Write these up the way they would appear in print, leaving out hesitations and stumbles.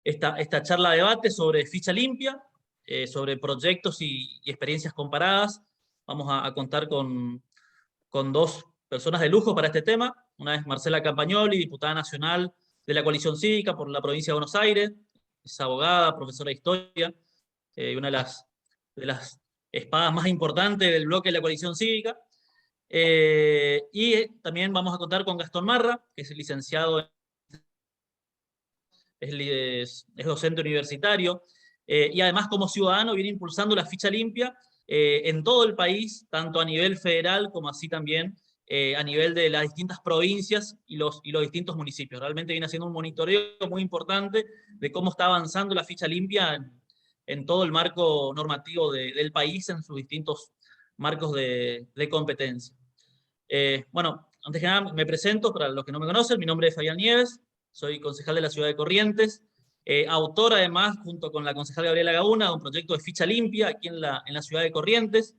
esta charla de debate sobre ficha limpia, sobre proyectos y experiencias comparadas. Vamos a contar con dos personas de lujo para este tema. Una es Marcela Campagnoli, diputada nacional de la Coalición Cívica por la provincia de Buenos Aires, es abogada, profesora de historia, y una de las espadas más importantes del bloque de la Coalición Cívica. Y también vamos a contar con Gastón Marra, que es licenciado, es docente universitario, y además como ciudadano viene impulsando la ficha limpia en todo el país, tanto a nivel federal como así también a nivel de las distintas provincias y los distintos municipios. Realmente viene haciendo un monitoreo muy importante de cómo está avanzando la ficha limpia en todo el marco normativo del país, en sus distintos marcos de competencia. Bueno, antes que nada me presento, para los que no me conocen, mi nombre es Fabián Nieves, soy concejal de la ciudad de Corrientes, autor además, junto con la concejal Gabriela Gauna, de un proyecto de ficha limpia aquí en la ciudad de Corrientes.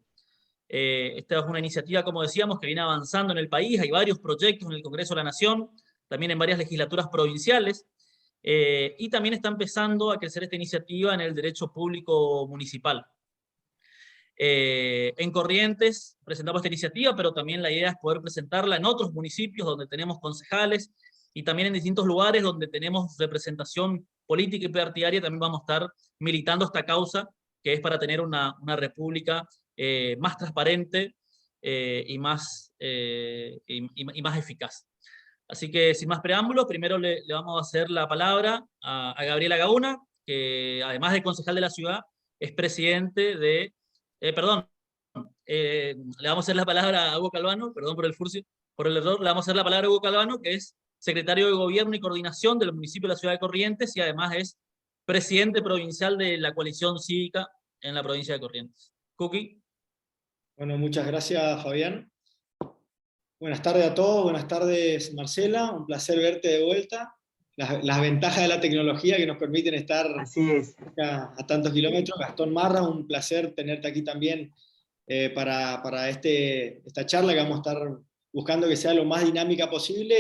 Esta es una iniciativa, como decíamos, que viene avanzando en el país, hay varios proyectos en el Congreso de la Nación, también en varias legislaturas provinciales, y también está empezando a crecer esta iniciativa en el derecho público municipal. En Corrientes presentamos esta iniciativa, pero también la idea es poder presentarla en otros municipios donde tenemos concejales y también en distintos lugares donde tenemos representación política y partidaria. También vamos a estar militando esta causa, que es para tener una república más transparente y más eficaz. Así que, sin más preámbulos, primero le vamos a hacer la palabra a Gabriela Gauna, que además de concejal de la ciudad, es presidente de... perdón, le vamos a hacer la palabra a Hugo Calvano, perdón por el error, le vamos a hacer la palabra a Hugo Calvano, que es secretario de Gobierno y Coordinación del municipio de la ciudad de Corrientes y además es presidente provincial de la Coalición Cívica en la provincia de Corrientes. Cookie. Bueno, muchas gracias, Fabián. Buenas tardes a todos, buenas tardes, Marcela, un placer verte de vuelta. Las ventajas de la tecnología que nos permiten estar a tantos kilómetros. Gastón Marra, un placer tenerte aquí también para esta charla que vamos a estar buscando que sea lo más dinámica posible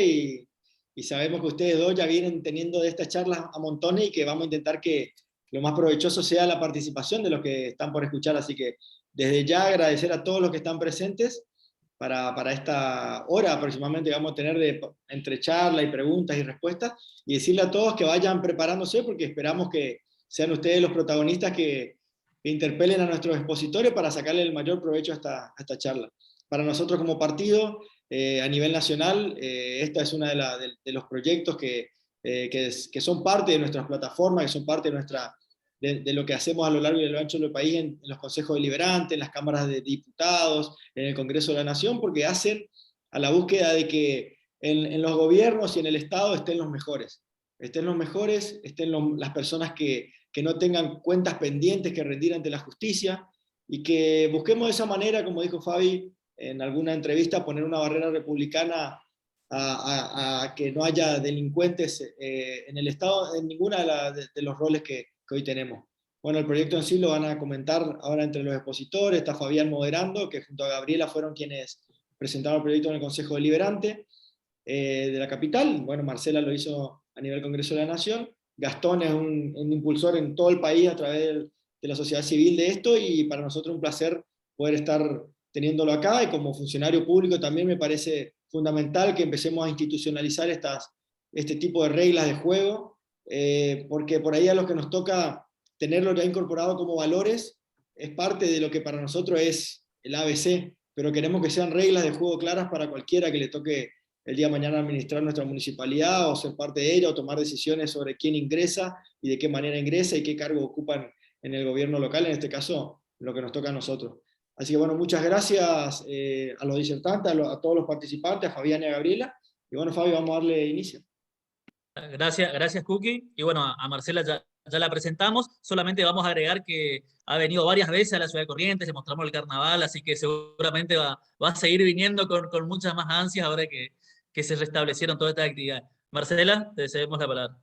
y sabemos que ustedes dos ya vienen teniendo de estas charlas a montones y que vamos a intentar que lo más provechoso sea la participación de los que están por escuchar, así que desde ya agradecer a todos los que están presentes para esta hora aproximadamente que vamos a tener entre charla y preguntas y respuestas, y decirle a todos que vayan preparándose porque esperamos que sean ustedes los protagonistas que interpelen a nuestros expositores para sacarle el mayor provecho a esta charla. Para nosotros como partido, a nivel nacional, esta es uno de los proyectos que son parte de nuestras plataformas, que son parte de lo que hacemos a lo largo y a lo ancho del país en los consejos deliberantes, en las cámaras de diputados, en el Congreso de la Nación, porque hacen a la búsqueda de que en los gobiernos y en el Estado estén los mejores, estén las personas que no tengan cuentas pendientes que rendir ante la justicia, y que busquemos de esa manera, como dijo Fabi en alguna entrevista, poner una barrera republicana a que no haya delincuentes en el Estado, en ninguna de los roles que hoy tenemos. Bueno, el proyecto en sí lo van a comentar ahora entre los expositores, está Fabián moderando, que junto a Gabriela fueron quienes presentaron el proyecto en el Consejo Deliberante de la capital. Bueno, Marcela lo hizo a nivel Congreso de la Nación, Gastón es un impulsor en todo el país a través de la sociedad civil de esto, y para nosotros un placer poder estar teniéndolo acá, y como funcionario público también me parece fundamental que empecemos a institucionalizar este tipo de reglas de juego, porque por ahí a los que nos toca tenerlo ya incorporado como valores, es parte de lo que para nosotros es el ABC, pero queremos que sean reglas de juego claras para cualquiera que le toque el día de mañana administrar nuestra municipalidad o ser parte de ella o tomar decisiones sobre quién ingresa y de qué manera ingresa y qué cargo ocupan en el gobierno local, en este caso lo que nos toca a nosotros. Así que bueno, muchas gracias a los disertantes, a todos los participantes, a Fabián y a Gabriela, y bueno, Fabi, vamos a darle inicio. Gracias Cookie, y bueno, a Marcela ya la presentamos, solamente vamos a agregar que ha venido varias veces a la ciudad de Corrientes, le mostramos el carnaval, así que seguramente va a seguir viniendo con muchas más ansias ahora que se restablecieron todas estas actividades. Marcela, te cedemos la palabra.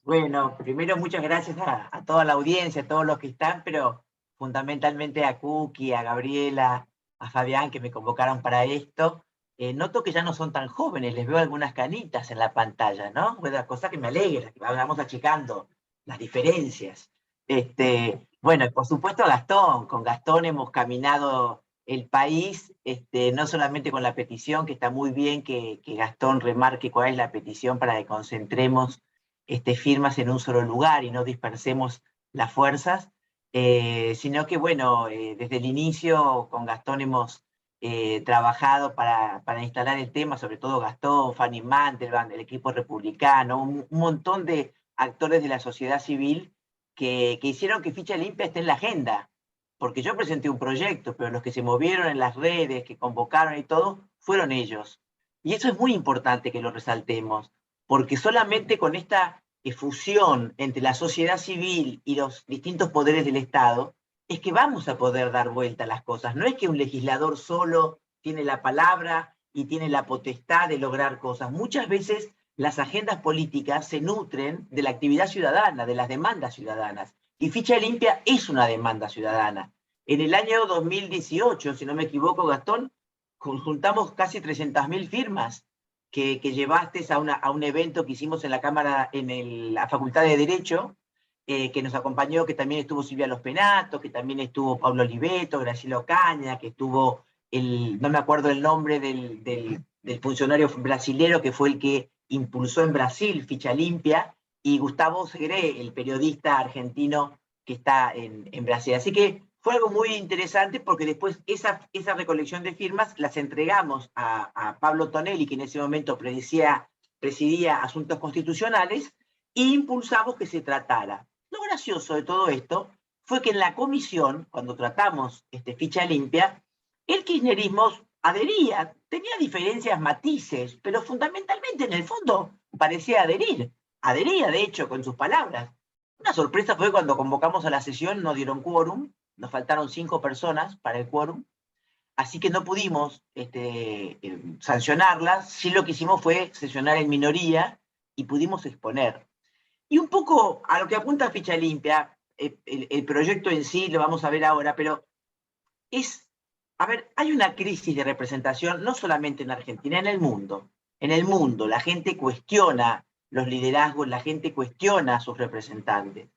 Bueno, primero muchas gracias a toda la audiencia, a todos los que están, pero fundamentalmente a Cookie, a Gabriela, a Fabián, que me convocaron para esto. noto que ya no son tan jóvenes, les veo algunas canitas en la pantalla, ¿no? Una cosa que me alegra, que vamos achicando las diferencias. Bueno, por supuesto Gastón, con Gastón hemos caminado el país, no solamente con la petición, que está muy bien que Gastón remarque cuál es la petición para que concentremos firmas en un solo lugar y no dispersemos las fuerzas, sino que, bueno, desde el inicio con Gastón hemos trabajado para instalar el tema, sobre todo Gastón, Fanny Mandelbaum, el equipo republicano, un montón de actores de la sociedad civil que hicieron que Ficha Limpia esté en la agenda. Porque yo presenté un proyecto, pero los que se movieron en las redes, que convocaron y todo, fueron ellos. Y eso es muy importante que lo resaltemos, porque solamente con esta fusión entre la sociedad civil y los distintos poderes del Estado, es que vamos a poder dar vuelta a las cosas. No es que un legislador solo tiene la palabra y tiene la potestad de lograr cosas. Muchas veces las agendas políticas se nutren de la actividad ciudadana, de las demandas ciudadanas. Y Ficha Limpia es una demanda ciudadana. En el año 2018, si no me equivoco, Gastón, juntamos casi 300.000 firmas que llevaste a un evento que hicimos en la Cámara, en la Facultad de Derecho, que nos acompañó, que también estuvo Silvia Los Penato, que también estuvo Pablo Oliveto, Graciela Ocaña, que estuvo, no me acuerdo el nombre del funcionario brasilero que fue el que impulsó en Brasil Ficha Limpia, y Gustavo Segre, el periodista argentino que está en Brasil. Así que fue algo muy interesante porque después esa recolección de firmas las entregamos a Pablo Tonelli, que en ese momento presidía Asuntos Constitucionales, e impulsamos que se tratara. Lo gracioso de todo esto fue que en la comisión, cuando tratamos Ficha Limpia, el kirchnerismo adhería, tenía diferencias, matices, pero fundamentalmente en el fondo parecía adherir. Adhería, de hecho, con sus palabras. Una sorpresa fue cuando convocamos a la sesión, no dieron quórum, nos faltaron 5 personas para el quórum, así que no pudimos sancionarlas. Sí, lo que hicimos fue sesionar en minoría y pudimos exponer. Y un poco a lo que apunta Ficha Limpia, el proyecto en sí lo vamos a ver ahora, pero hay una crisis de representación no solamente en Argentina, en el mundo. En el mundo la gente cuestiona los liderazgos, la gente cuestiona a sus representantes.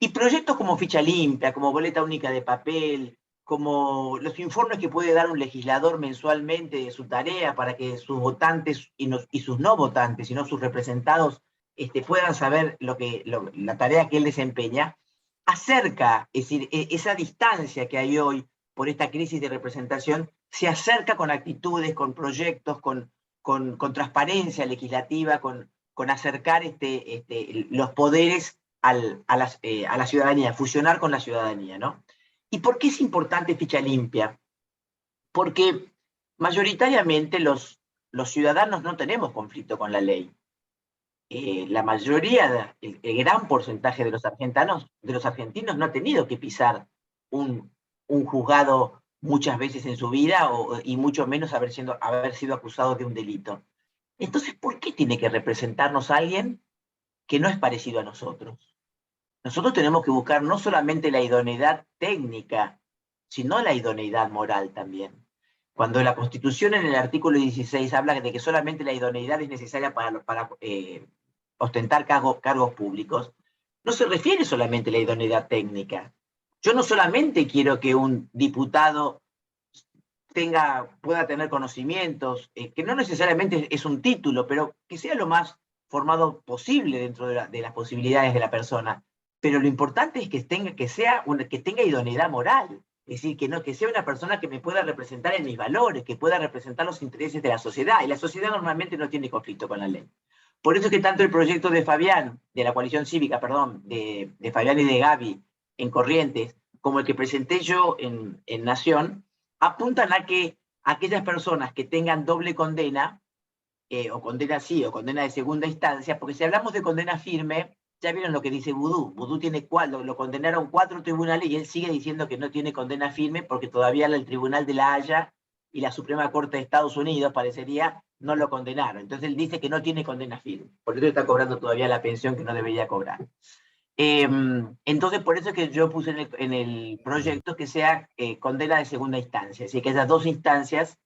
Y proyectos como Ficha Limpia, como Boleta Única de Papel, como los informes que puede dar un legislador mensualmente de su tarea para que sus votantes y sus no votantes, sino sus representados, puedan saber la tarea que él desempeña, acerca, es decir, esa distancia que hay hoy por esta crisis de representación, se acerca con actitudes, con proyectos, con transparencia legislativa, con acercar los poderes a la ciudadanía, fusionar con la ciudadanía, ¿no? ¿Y por qué es importante Ficha Limpia? Porque mayoritariamente los ciudadanos no tenemos conflicto con la ley. La mayoría, el gran porcentaje de los argentinos no ha tenido que pisar un juzgado muchas veces en su vida, y mucho menos haber sido acusado de un delito. Entonces, ¿por qué tiene que representarnos alguien que no es parecido a nosotros? Nosotros tenemos que buscar no solamente la idoneidad técnica, sino la idoneidad moral también. Cuando la Constitución en el artículo 16 habla de que solamente la idoneidad es necesaria para ostentar cargos públicos, no se refiere solamente a la idoneidad técnica. Yo no solamente quiero que un diputado pueda tener conocimientos, que no necesariamente es un título, pero que sea lo más formado posible dentro de las posibilidades de la persona. Pero lo importante es que tenga idoneidad moral, es decir, que sea una persona que me pueda representar en mis valores, que pueda representar los intereses de la sociedad, y la sociedad normalmente no tiene conflicto con la ley. Por eso es que tanto el proyecto de Fabián, de la coalición cívica, perdón, de Fabián y de Gaby en Corrientes, como el que presenté yo en Nación, apuntan a que aquellas personas que tengan doble condena, o condena sí, o condena de segunda instancia, porque si hablamos de condena firme, ya vieron lo que dice Vudú. Vudú lo condenaron 4 tribunales y él sigue diciendo que no tiene condena firme porque todavía el Tribunal de la Haya y la Suprema Corte de Estados Unidos, parecería, no lo condenaron. Entonces él dice que no tiene condena firme. Por eso está cobrando todavía la pensión que no debería cobrar. Entonces, por eso es que yo puse en el proyecto que sea condena de segunda instancia, es decir, que esas 2 instancias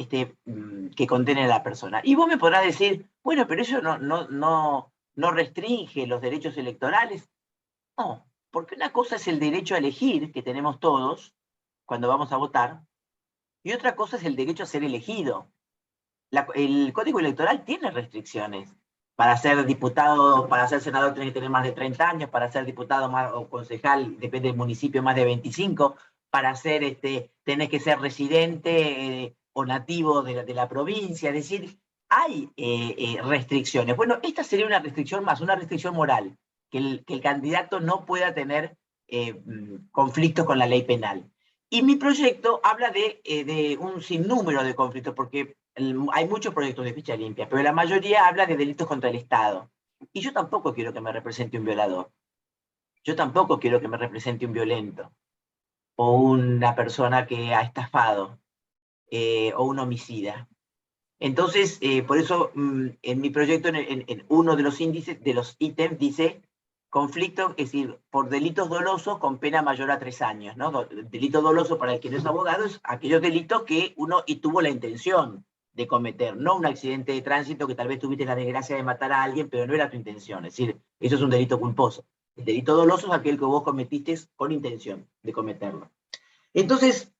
que condenen a la persona. Y vos me podrás decir, bueno, pero eso no restringe los derechos electorales. No, porque una cosa es el derecho a elegir, que tenemos todos cuando vamos a votar, y otra cosa es el derecho a ser elegido. El Código Electoral tiene restricciones. Para ser diputado, para ser senador tenés que tener más de 30 años, para ser diputado o concejal, depende del municipio, más de 25, para ser, tenés que ser residente o nativo de la provincia, es decir, hay restricciones. Bueno, esta sería una restricción más, una restricción moral, que el candidato no pueda tener conflictos con la ley penal. Y mi proyecto habla de un sinnúmero de conflictos, porque hay muchos proyectos de ficha limpia, pero la mayoría habla de delitos contra el Estado. Y yo tampoco quiero que me represente un violador. Yo tampoco quiero que me represente un violento, o una persona que ha estafado, o un homicida. Entonces, por eso en mi proyecto, en uno de los índices, de los ítems, dice conflicto, es decir, por delitos dolosos con pena mayor a 3 años, ¿no? Delito doloso, para el que no es abogado, es aquellos delitos que uno tuvo la intención de cometer, no un accidente de tránsito que tal vez tuviste la desgracia de matar a alguien, pero no era tu intención. Es decir, eso es un delito culposo. El delito doloso es aquel que vos cometiste con intención de cometerlo. Entonces,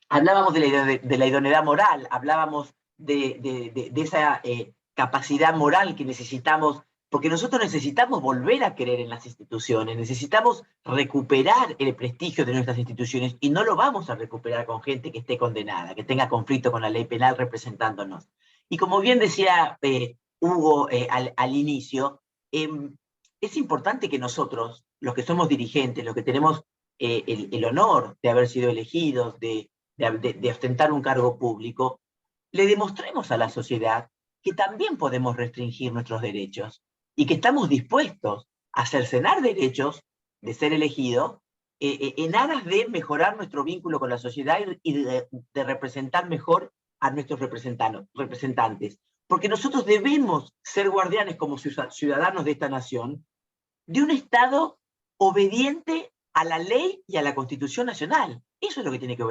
hablábamos de la idoneidad moral, hablábamos de esa capacidad moral que necesitamos, porque nosotros necesitamos volver a creer en las instituciones, necesitamos recuperar el prestigio de nuestras instituciones, y no lo vamos a recuperar con gente que esté condenada, que tenga conflicto con la ley penal representándonos. Y como bien decía Hugo al inicio, es importante que nosotros, los que somos dirigentes, los que tenemos el honor de haber sido elegidos, de ostentar un cargo público, le demostremos a la sociedad que también podemos restringir nuestros derechos y que estamos dispuestos a cercenar derechos de ser elegido en aras de mejorar nuestro vínculo con la sociedad y de representar mejor a nuestros representantes. Porque nosotros debemos ser guardianes como ciudadanos de esta nación de un Estado obediente a la ley y a la Constitución Nacional. Eso es lo que tiene que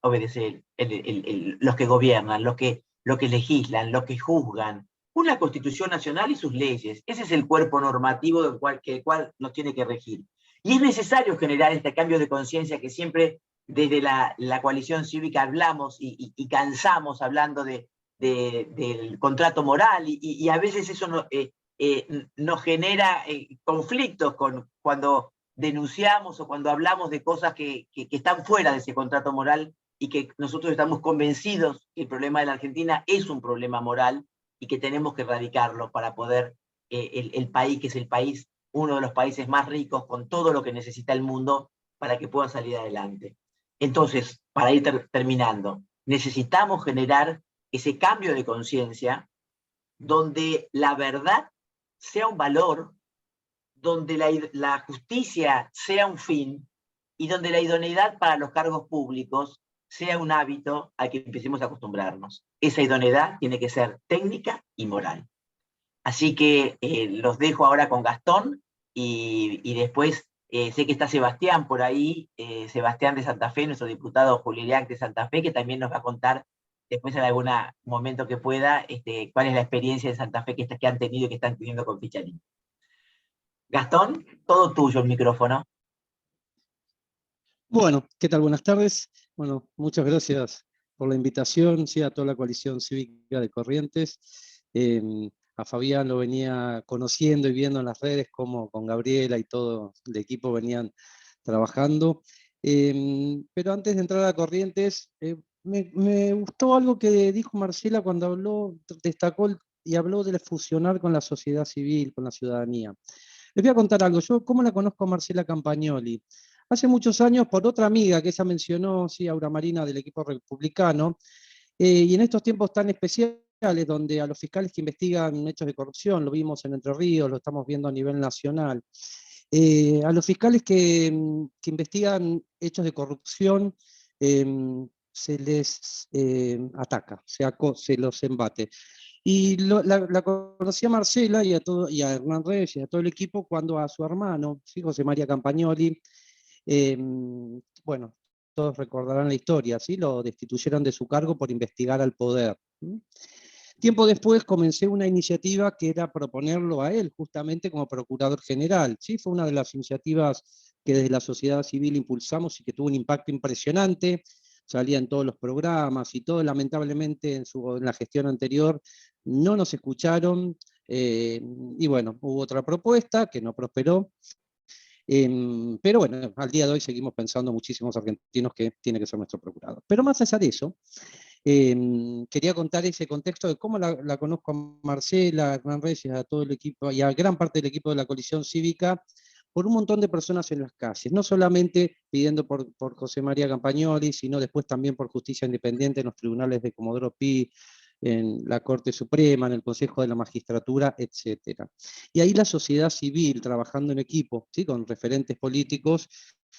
obedecer los que gobiernan, los que legislan, los que juzgan. Una Constitución Nacional y sus leyes. Ese es el cuerpo normativo del cual nos tiene que regir. Y es necesario generar este cambio de conciencia que siempre desde la coalición cívica hablamos y cansamos hablando del contrato moral, y a veces eso nos genera conflictos cuando denunciamos o cuando hablamos de cosas que están fuera de ese contrato moral, y que nosotros estamos convencidos que el problema de la Argentina es un problema moral y que tenemos que erradicarlo para poder, el país, que es el país, uno de los países más ricos, con todo lo que necesita el mundo, para que pueda salir adelante. Entonces, para ir terminando, necesitamos generar ese cambio de conciencia donde la verdad sea un valor, donde la justicia sea un fin, y donde la idoneidad para los cargos públicos sea un hábito al que empecemos a acostumbrarnos. Esa idoneidad tiene que ser técnica y moral. Así que los dejo ahora con Gastón, y después sé que está Sebastián por ahí, Sebastián de Santa Fe, nuestro diputado Julián de Santa Fe, que también nos va a contar después en algún momento que pueda, cuál es la experiencia de Santa Fe que han tenido y que están teniendo con ficha limpia. Gastón, todo tuyo el micrófono. Bueno, ¿qué tal? Buenas tardes. Bueno, muchas gracias por la invitación, sí, a toda la coalición cívica de Corrientes. A Fabián lo venía conociendo y viendo en las redes, cómo con Gabriela y todo el equipo venían trabajando. Pero antes de entrar a Corrientes, me gustó algo que dijo Marcela cuando habló, destacó y habló de fusionar con la sociedad civil, con la ciudadanía. Les voy a contar algo. Yo, ¿cómo la conozco a Marcela Campagnoli? Hace muchos años, por otra amiga que ella mencionó, sí, Aura Marina, del equipo republicano, y en estos tiempos tan especiales, donde a los fiscales que investigan hechos de corrupción, lo vimos en Entre Ríos, lo estamos viendo a nivel nacional, a los fiscales que investigan hechos de corrupción, se les ataca, se los embate. Y la conocí a Marcela y a Hernán Reyes y a todo el equipo cuando a su hermano, sí, José María Campagnoli, bueno, todos recordarán la historia, ¿sí? Lo destituyeron de su cargo por investigar al poder. Tiempo después comencé una iniciativa que era proponerlo a él justamente como procurador general. ¿Sí? Fue una de las iniciativas que desde la sociedad civil impulsamos y que tuvo un impacto impresionante. Salía en todos los programas y todo. Lamentablemente en la gestión anterior no nos escucharon. Y bueno, hubo otra propuesta que no prosperó. Pero bueno, al día de hoy seguimos pensando muchísimos argentinos que tiene que ser nuestro procurador. Pero más allá de eso, quería contar ese contexto de cómo la conozco a Marcela, a Hernán Reyes, a todo el equipo y a gran parte del equipo de la coalición cívica, por un montón de personas en las calles, no solamente pidiendo por José María Campagnoli, sino después también por justicia independiente en los tribunales de Comodoro Pi, en la Corte Suprema, en el Consejo de la Magistratura, etc. Y ahí la sociedad civil, trabajando en equipo, ¿sí? Con referentes políticos,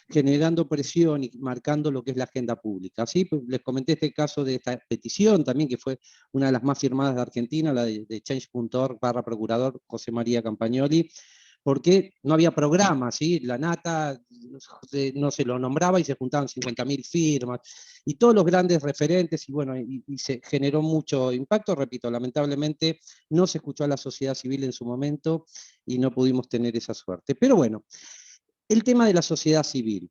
generando presión y marcando lo que es la agenda pública. ¿Sí? Pues les comenté este caso de esta petición también, que fue una de las más firmadas de Argentina, la de change.org/procurador José María Campagnoli, porque no había programa, ¿sí? La Nata no se lo nombraba y se juntaban 50.000 firmas, y todos los grandes referentes, y bueno, y se generó mucho impacto. Repito, lamentablemente no se escuchó a la sociedad civil en su momento y no pudimos tener esa suerte. Pero bueno, el tema de la sociedad civil,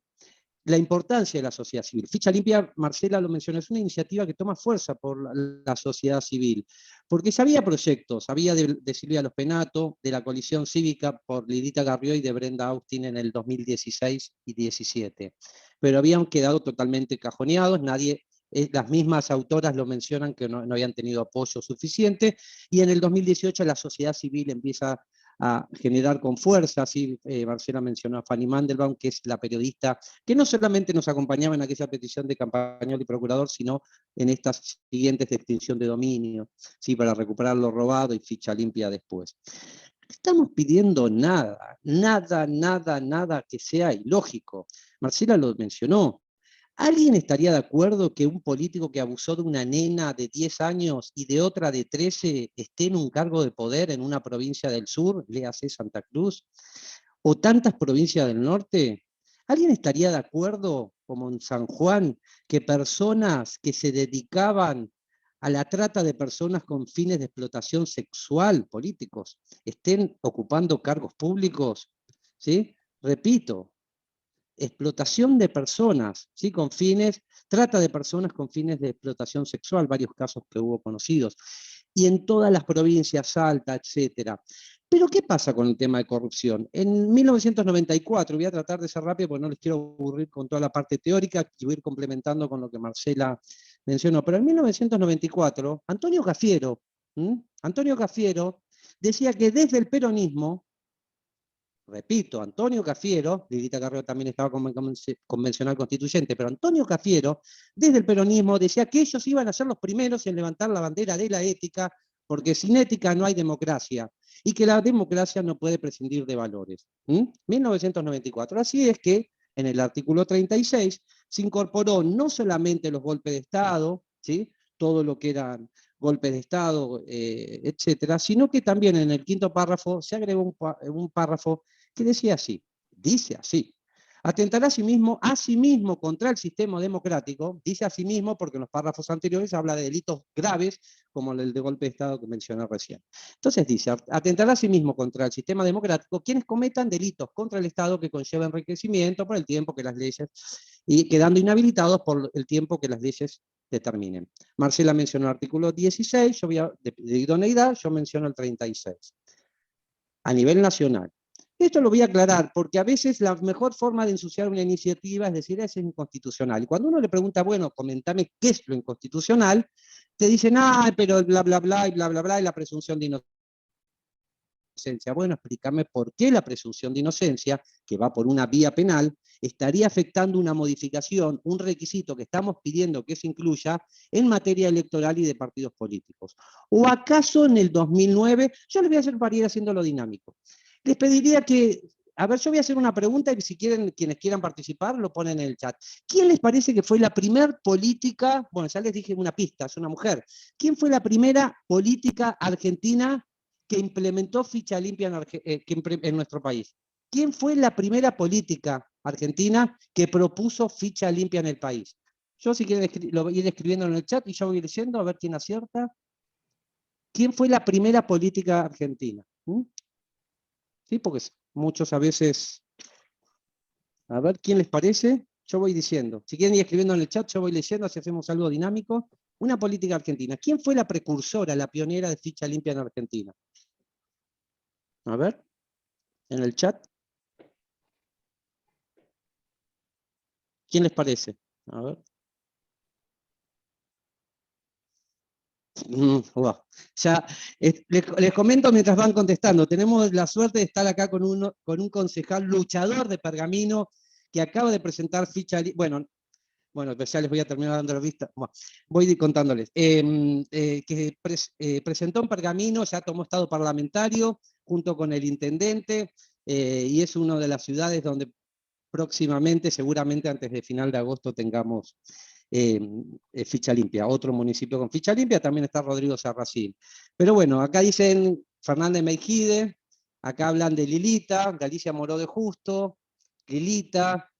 la importancia de la sociedad civil. Ficha Limpia, Marcela lo mencionó, es una iniciativa que toma fuerza por la sociedad civil, porque ya había proyectos, había de Silvia Los Penato, de la coalición cívica por Lidita Garrió y de Brenda Austin en el 2016 y 17, pero habían quedado totalmente cajoneados, las mismas autoras lo mencionan que no habían tenido apoyo suficiente, y en el 2018 la sociedad civil empieza a generar con fuerza. Así Marcela mencionó a Fanny Mandelbaum, que es la periodista que no solamente nos acompañaba en aquella petición de Campagnoli y procurador, sino en estas siguientes de extinción de dominio, ¿sí? Para recuperar lo robado y ficha limpia después. No estamos pidiendo nada, nada que sea ilógico. Marcela lo mencionó. ¿Alguien estaría de acuerdo que un político que abusó de una nena de 10 años y de otra de 13 esté en un cargo de poder en una provincia del sur, léase Santa Cruz, o tantas provincias del norte? ¿Alguien estaría de acuerdo, como en San Juan, que personas que se dedicaban a la trata de personas con fines de explotación sexual, políticos, estén ocupando cargos públicos? ¿Sí? Repito, explotación de personas, ¿sí? Con fines, trata de personas con fines de explotación sexual, varios casos que hubo conocidos, y en todas las provincias, Salta, etc. Pero ¿qué pasa con el tema de corrupción? En 1994, voy a tratar de ser rápido porque no les quiero aburrir con toda la parte teórica, y voy a ir complementando con lo que Marcela mencionó, pero en 1994, Antonio Cafiero decía que desde el peronismo, repito, Antonio Cafiero, Lidita Carrero también estaba como convencional constituyente, pero Antonio Cafiero, desde el peronismo, decía que ellos iban a ser los primeros en levantar la bandera de la ética, porque sin ética no hay democracia, y que la democracia no puede prescindir de valores. 1994. Así es que en el artículo 36 se incorporó no solamente los golpes de Estado, ¿sí? Todo lo que eran golpes de Estado, etcétera, sino que también en el quinto párrafo se agregó un párrafo que decía así, dice así: atentará asimismo contra el sistema democrático, dice asimismo porque en los párrafos anteriores habla de delitos graves como el de golpe de Estado que mencioné recién. Entonces dice, atentará asimismo contra el sistema democrático quienes cometan delitos contra el Estado que conlleven enriquecimiento por el tiempo que las leyes, y quedando inhabilitados por el tiempo que las leyes determinen. Marcela mencionó el artículo 16, de idoneidad, yo menciono el 36. A nivel nacional. Esto lo voy a aclarar, porque a veces la mejor forma de ensuciar una iniciativa es decir, es inconstitucional. Y cuando uno le pregunta, bueno, comentame qué es lo inconstitucional, te dicen, pero bla, bla, bla, y bla, bla, bla, y la presunción de inocencia. Bueno, explícame por qué la presunción de inocencia, que va por una vía penal, estaría afectando una modificación, un requisito que estamos pidiendo que se incluya en materia electoral y de partidos políticos. ¿O acaso en el 2009, yo les voy a hacer para ir haciéndolo dinámico, les pediría que, a ver, yo voy a hacer una pregunta y si quieren, quienes quieran participar, lo ponen en el chat. ¿Quién les parece que fue la primera política, bueno, ya les dije una pista, es una mujer, ¿quién fue la primera política argentina que implementó ficha limpia en nuestro país? ¿Quién fue la primera política argentina que propuso ficha limpia en el país. Yo si quieren lo voy a ir escribiendo en el chat y yo voy leyendo a ver quién acierta. ¿Quién fue la primera política argentina? Sí, porque muchos a veces... A ver, ¿quién les parece? Yo voy diciendo. Si quieren ir escribiendo en el chat, yo voy leyendo, así hacemos algo dinámico. Una política argentina. ¿Quién fue la precursora, la pionera de ficha limpia en Argentina? A ver, en el chat. ¿Quién les parece? A ver. Wow. Ya, les comento mientras van contestando. Tenemos la suerte de estar acá con un concejal luchador de Pergamino que acaba de presentar ficha limpia. Bueno, pues ya les voy a terminar dando la vista. Bueno, voy contándoles. Que presentó en Pergamino, ya tomó estado parlamentario junto con el intendente, y es una de las ciudades donde próximamente, seguramente antes de final de agosto, tengamos ficha limpia. Otro municipio con ficha limpia, también está Rodrigo Sarracín. Pero bueno, acá dicen Fernández Meijide, acá hablan de Lilita, Galicia Moró de Justo, Lilita.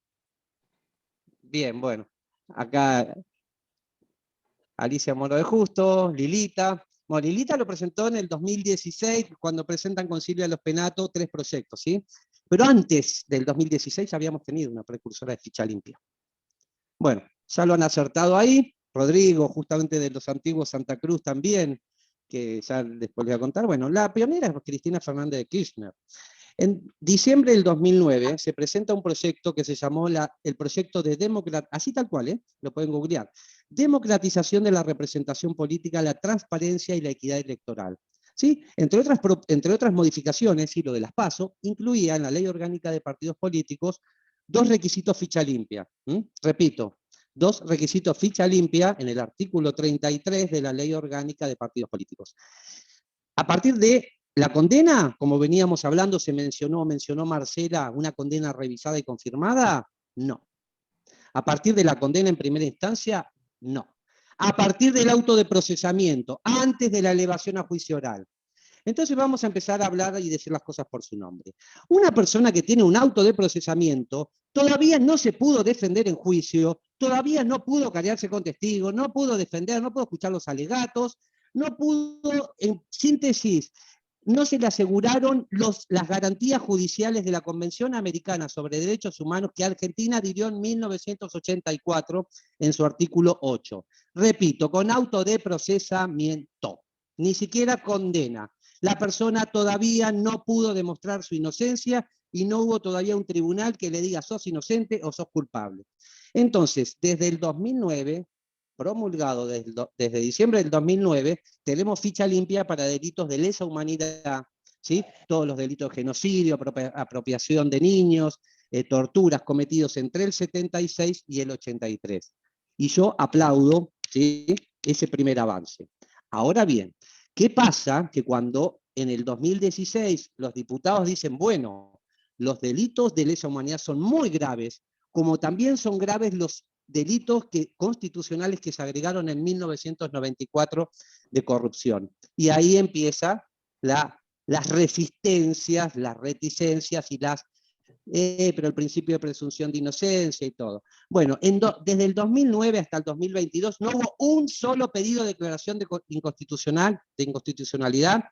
Bien, bueno. Acá Alicia Moro de Justo, Lilita. Bueno, Lilita lo presentó en el 2016, cuando presentan con Silvia Los Penato 3 proyectos, ¿sí? Pero antes del 2016 habíamos tenido una precursora de ficha limpia. Bueno, ya lo han acertado ahí. Rodrigo, justamente de los antiguos Santa Cruz también, que ya después les voy a contar. Bueno, la pionera es Cristina Fernández de Kirchner. En diciembre del 2009 se presenta un proyecto que se llamó el proyecto de así tal cual, lo pueden googlear, democratización de la representación política, la transparencia y la equidad electoral. ¿Sí? Entre otras modificaciones, y lo de las PASO, incluía en la Ley Orgánica de Partidos Políticos 2 requisitos ficha limpia. Repito, 2 requisitos ficha limpia en el artículo 33 de la Ley Orgánica de Partidos Políticos. A partir de la condena, como veníamos hablando, mencionó Marcela, una condena revisada y confirmada, no. A partir de la condena en primera instancia, no. A partir del auto de procesamiento, antes de la elevación a juicio oral. Entonces vamos a empezar a hablar y decir las cosas por su nombre. Una persona que tiene un auto de procesamiento todavía no se pudo defender en juicio, todavía no pudo carearse con testigos, no pudo defender, no pudo escuchar los alegatos, no pudo, en síntesis, no se le aseguraron las garantías judiciales de la Convención Americana sobre Derechos Humanos que Argentina adhirió en 1984 en su artículo 8. Repito, con auto de procesamiento, ni siquiera condena. La persona todavía no pudo demostrar su inocencia y no hubo todavía un tribunal que le diga sos inocente o sos culpable. Entonces, desde el 2009, promulgado desde diciembre del 2009, tenemos ficha limpia para delitos de lesa humanidad, ¿sí? Todos los delitos de genocidio, apropiación de niños, torturas cometidos entre el 76 y el 83. Y yo aplaudo, ¿sí?, ese primer avance. Ahora bien, ¿qué pasa? Que cuando en el 2016 los diputados dicen, bueno, los delitos de lesa humanidad son muy graves, como también son graves los delitos constitucionales que se agregaron en 1994 de corrupción. Y ahí empieza las resistencias, las reticencias y pero el principio de presunción de inocencia y todo. Bueno, desde el 2009 hasta el 2022 no hubo un solo pedido de declaración de inconstitucionalidad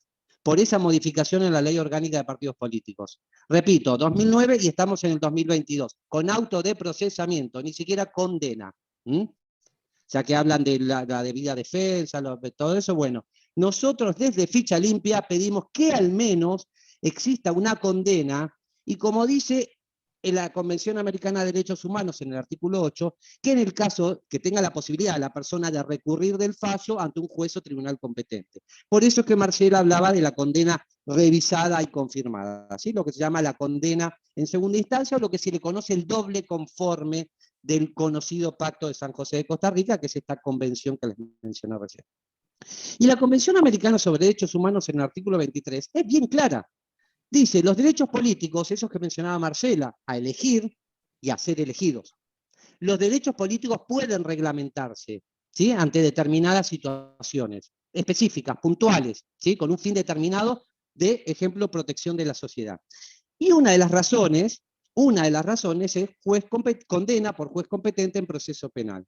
por esa modificación en la Ley Orgánica de Partidos Políticos. Repito, 2009 y estamos en el 2022, con auto de procesamiento, ni siquiera condena. Ya que hablan de la debida defensa, de todo eso, bueno, nosotros desde Ficha Limpia pedimos que al menos exista una condena, y como dice en la Convención Americana de Derechos Humanos en el artículo 8, que en el caso que tenga la posibilidad la persona de recurrir del fallo ante un juez o tribunal competente. Por eso es que Marcela hablaba de la condena revisada y confirmada, ¿sí? Lo que se llama la condena en segunda instancia, o lo que se le conoce el doble conforme del conocido Pacto de San José de Costa Rica, que es esta convención que les mencioné recién. Y la Convención Americana sobre Derechos Humanos en el artículo 23 es bien clara. Dice, los derechos políticos, esos que mencionaba Marcela, a elegir y a ser elegidos. Los derechos políticos pueden reglamentarse, ¿sí?, ante determinadas situaciones específicas, puntuales, ¿sí?, con un fin determinado de, ejemplo, protección de la sociedad. Y una de las razones Una de las razones es condena por juez competente en proceso penal.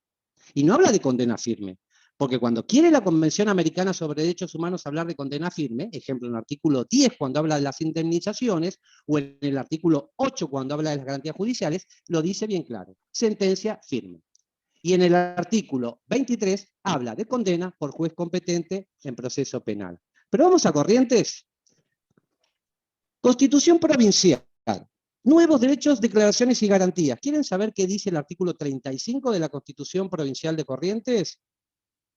Y no habla de condena firme, porque cuando quiere la Convención Americana sobre Derechos Humanos hablar de condena firme, ejemplo en el artículo 10 cuando habla de las indemnizaciones, o en el artículo 8 cuando habla de las garantías judiciales, lo dice bien claro, sentencia firme. Y en el artículo 23 habla de condena por juez competente en proceso penal. Pero vamos a Corrientes. Constitución provincial. Nuevos derechos, declaraciones y garantías. ¿Quieren saber qué dice el artículo 35 de la Constitución Provincial de Corrientes?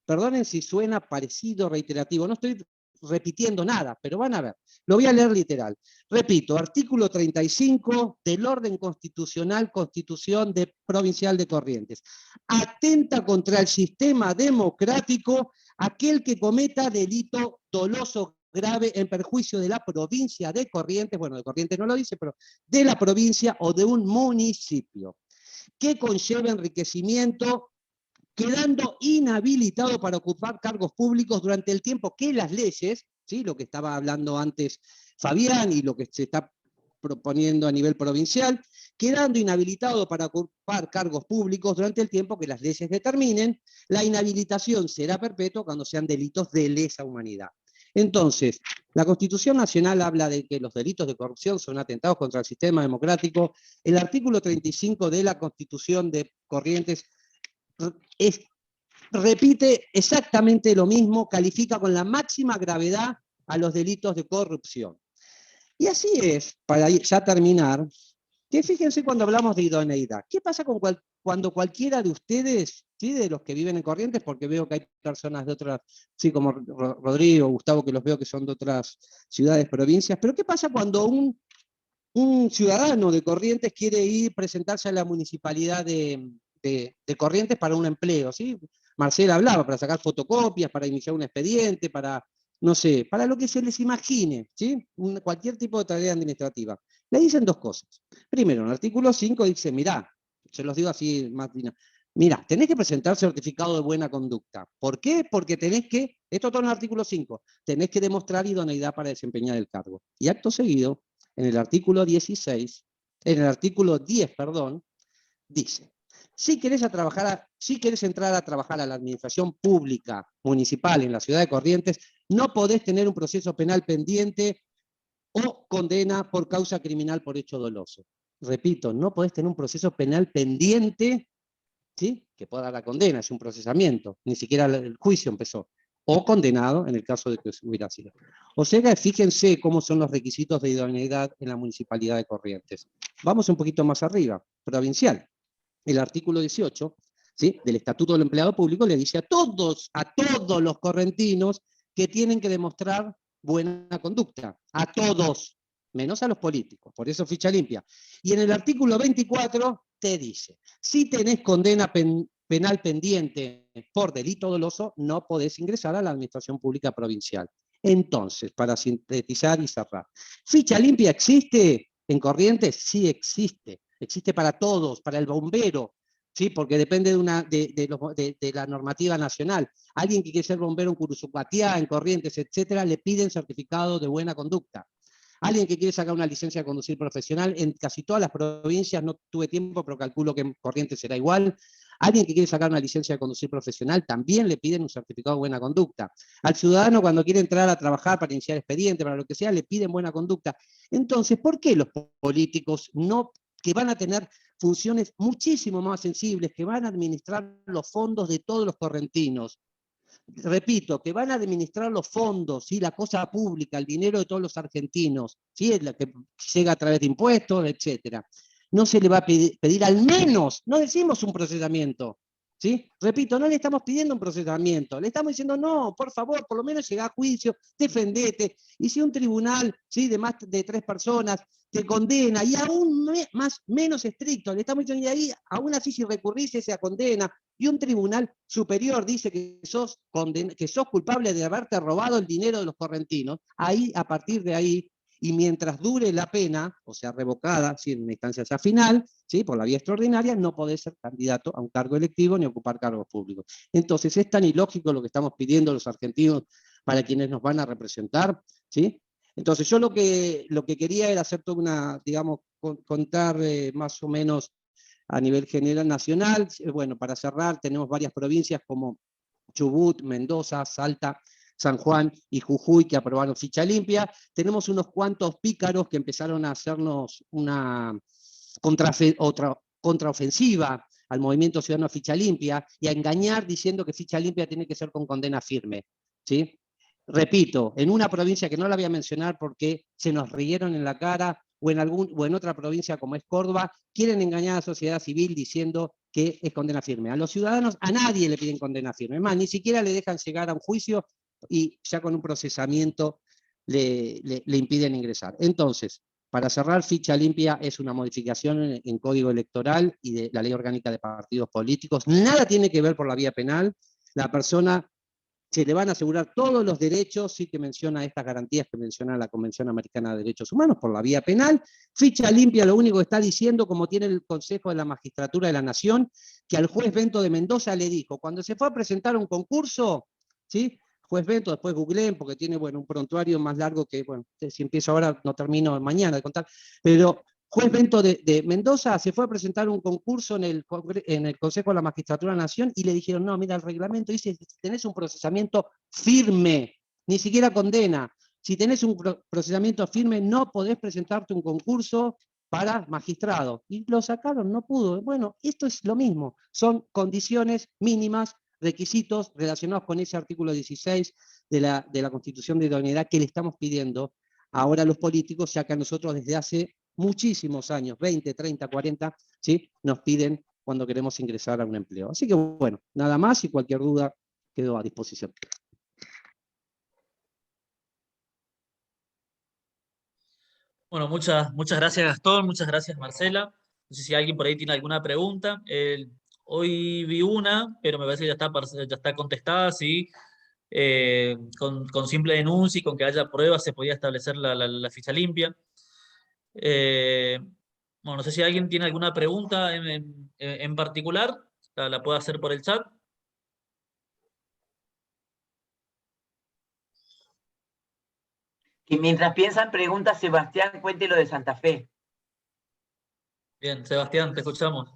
Perdonen si suena parecido, reiterativo. No estoy repitiendo nada, pero van a ver. Lo voy a leer literal. Repito, artículo 35 del orden constitucional, Constitución Provincial de Corrientes. Atenta contra el sistema democrático aquel que cometa delito doloso grave en perjuicio de la provincia de Corrientes, bueno, de Corrientes no lo dice, pero de la provincia o de un municipio, que conlleve enriquecimiento, quedando inhabilitado para ocupar cargos públicos durante el tiempo que las leyes, ¿sí? Lo que estaba hablando antes Fabián y lo que se está proponiendo a nivel provincial, quedando inhabilitado para ocupar cargos públicos durante el tiempo que las leyes determinen. La inhabilitación será perpetua cuando sean delitos de lesa humanidad. Entonces, la Constitución Nacional habla de que los delitos de corrupción son atentados contra el sistema democrático. El artículo 35 de la Constitución de Corrientes repite exactamente lo mismo, califica con la máxima gravedad a los delitos de corrupción. Y así es, para ya terminar, que fíjense cuando hablamos de idoneidad. ¿Qué pasa cuando cualquiera de ustedes, ¿sí? De los que viven en Corrientes, porque veo que hay personas de otras, sí, como Rodrigo, Gustavo, que los veo que son de otras ciudades, provincias, pero qué pasa cuando un ciudadano de Corrientes quiere ir presentarse a la municipalidad de Corrientes para un empleo, ¿sí? Marcela hablaba, para sacar fotocopias, para iniciar un expediente, para, no sé, para lo que se les imagine, ¿sí? Cualquier tipo de tarea administrativa. Le dicen dos cosas. Primero, en el artículo 5 dice, mirá, se los digo así más fina, mirá, tenés que presentar certificado de buena conducta. ¿Por qué? Porque tenés que, esto todo en el artículo 5, tenés que demostrar idoneidad para desempeñar el cargo. Y acto seguido, en el artículo 16, en el artículo 10, perdón, dice, si querés entrar a trabajar a la administración pública municipal en la ciudad de Corrientes, no podés tener un proceso penal pendiente o condena por causa criminal por hecho doloso. Repito, no podés tener un proceso penal pendiente, ¿sí? Que pueda dar la condena, es un procesamiento, ni siquiera el juicio empezó, o condenado en el caso de que hubiera sido. O sea, fíjense cómo son los requisitos de idoneidad en la Municipalidad de Corrientes. Vamos un poquito más arriba, provincial. El artículo 18, ¿sí? Del Estatuto del Empleado Público le dice a todos los correntinos que tienen que demostrar buena conducta, a todos, menos a los políticos, por eso ficha limpia. Y en el artículo 24 te dice, si tenés condena penal pendiente por delito doloso, no podés ingresar a la administración pública provincial. Entonces, para sintetizar y cerrar, ¿ficha limpia existe en Corrientes? Sí existe. Existe para todos, para el bombero, ¿sí? Porque depende de la normativa nacional. Alguien que quiere ser bombero en Curuzucuatiá, en Corrientes, etcétera, le piden certificado de buena conducta. Alguien que quiere sacar una licencia de conducir profesional, en casi todas las provincias, no tuve tiempo, pero calculo que en Corrientes será igual. Alguien que quiere sacar una licencia de conducir profesional, también le piden un certificado de buena conducta. Al ciudadano, cuando quiere entrar a trabajar para iniciar expediente, para lo que sea, le piden buena conducta. Entonces, ¿por qué los políticos que van a tener funciones muchísimo más sensibles, que van a administrar los fondos de todos los correntinos? Repito, que van a administrar los fondos, ¿sí? La cosa pública, el dinero de todos los argentinos, ¿sí? La que llega a través de impuestos, etc. No se le va a pedir al menos, no decimos un procesamiento, ¿sí? Repito, no le estamos pidiendo un procesamiento, le estamos diciendo, no, por favor, por lo menos llega a juicio, defendete, y si un tribunal, ¿sí? De más de 3 personas te condena, y aún menos estricto, le estamos diciendo, y ahí, aún así si recurrís esa condena, y un tribunal superior dice que sos culpable de haberte robado el dinero de los correntinos, ahí, a partir de ahí, y mientras dure la pena, o sea, revocada, ¿sí? En una instancia ya final, ¿sí? Por la vía extraordinaria, no podés ser candidato a un cargo electivo ni ocupar cargos públicos. Entonces, es tan ilógico lo que estamos pidiendo los argentinos para quienes nos van a representar, ¿sí? Entonces, yo lo que quería era hacer toda una, digamos, contar más o menos a nivel general nacional. Bueno, para cerrar, tenemos varias provincias como Chubut, Mendoza, Salta, San Juan y Jujuy que aprobaron ficha limpia. Tenemos unos cuantos pícaros que empezaron a hacernos una contraofensiva al movimiento ciudadano Ficha Limpia y a engañar diciendo que ficha limpia tiene que ser con condena firme, ¿sí? Repito, en una provincia que no la voy a mencionar porque se nos rieron en la cara, o en otra provincia como es Córdoba, quieren engañar a la sociedad civil diciendo que es condena firme. A los ciudadanos, a nadie le piden condena firme. Es más, ni siquiera le dejan llegar a un juicio y ya con un procesamiento le impiden ingresar. Entonces, para cerrar, ficha limpia es una modificación en código electoral y de la ley orgánica de partidos políticos. Nada tiene que ver por la vía penal. La persona se le van a asegurar todos los derechos, sí que menciona estas garantías que menciona la Convención Americana de Derechos Humanos por la vía penal. Ficha limpia lo único que está diciendo, como tiene el Consejo de la Magistratura de la Nación, que al juez Bento de Mendoza le dijo, cuando se fue a presentar un concurso, ¿sí? Juez Bento, después googleen, porque tiene, bueno, un prontuario más largo que, bueno, si empiezo ahora no termino mañana de contar, pero juez Bento de Mendoza se fue a presentar un concurso en el Consejo de la Magistratura de la Nación y le dijeron, no, mira, el reglamento dice que si tenés un procesamiento firme, ni siquiera condena, si tenés un procesamiento firme no podés presentarte un concurso para magistrado. Y lo sacaron, no pudo. Bueno, esto es lo mismo, son condiciones mínimas, requisitos relacionados con ese artículo 16 de la Constitución de Idoneidad que le estamos pidiendo ahora a los políticos, ya que a nosotros desde hace muchísimos años, 20, 30, 40, ¿sí? Nos piden cuando queremos ingresar a un empleo. Así que bueno, nada más y cualquier duda quedo a disposición. Bueno, muchas gracias Gastón, muchas gracias Marcela. No sé si alguien por ahí tiene alguna pregunta. Hoy vi una, pero me parece que ya está contestada, sí. Con simple denuncia y con que haya pruebas se podía establecer la ficha limpia. Bueno, no sé si alguien tiene alguna pregunta en particular, la puede hacer por el chat. Y mientras piensan preguntas, Sebastián, cuente lo de Santa Fe. Bien, Sebastián, te escuchamos.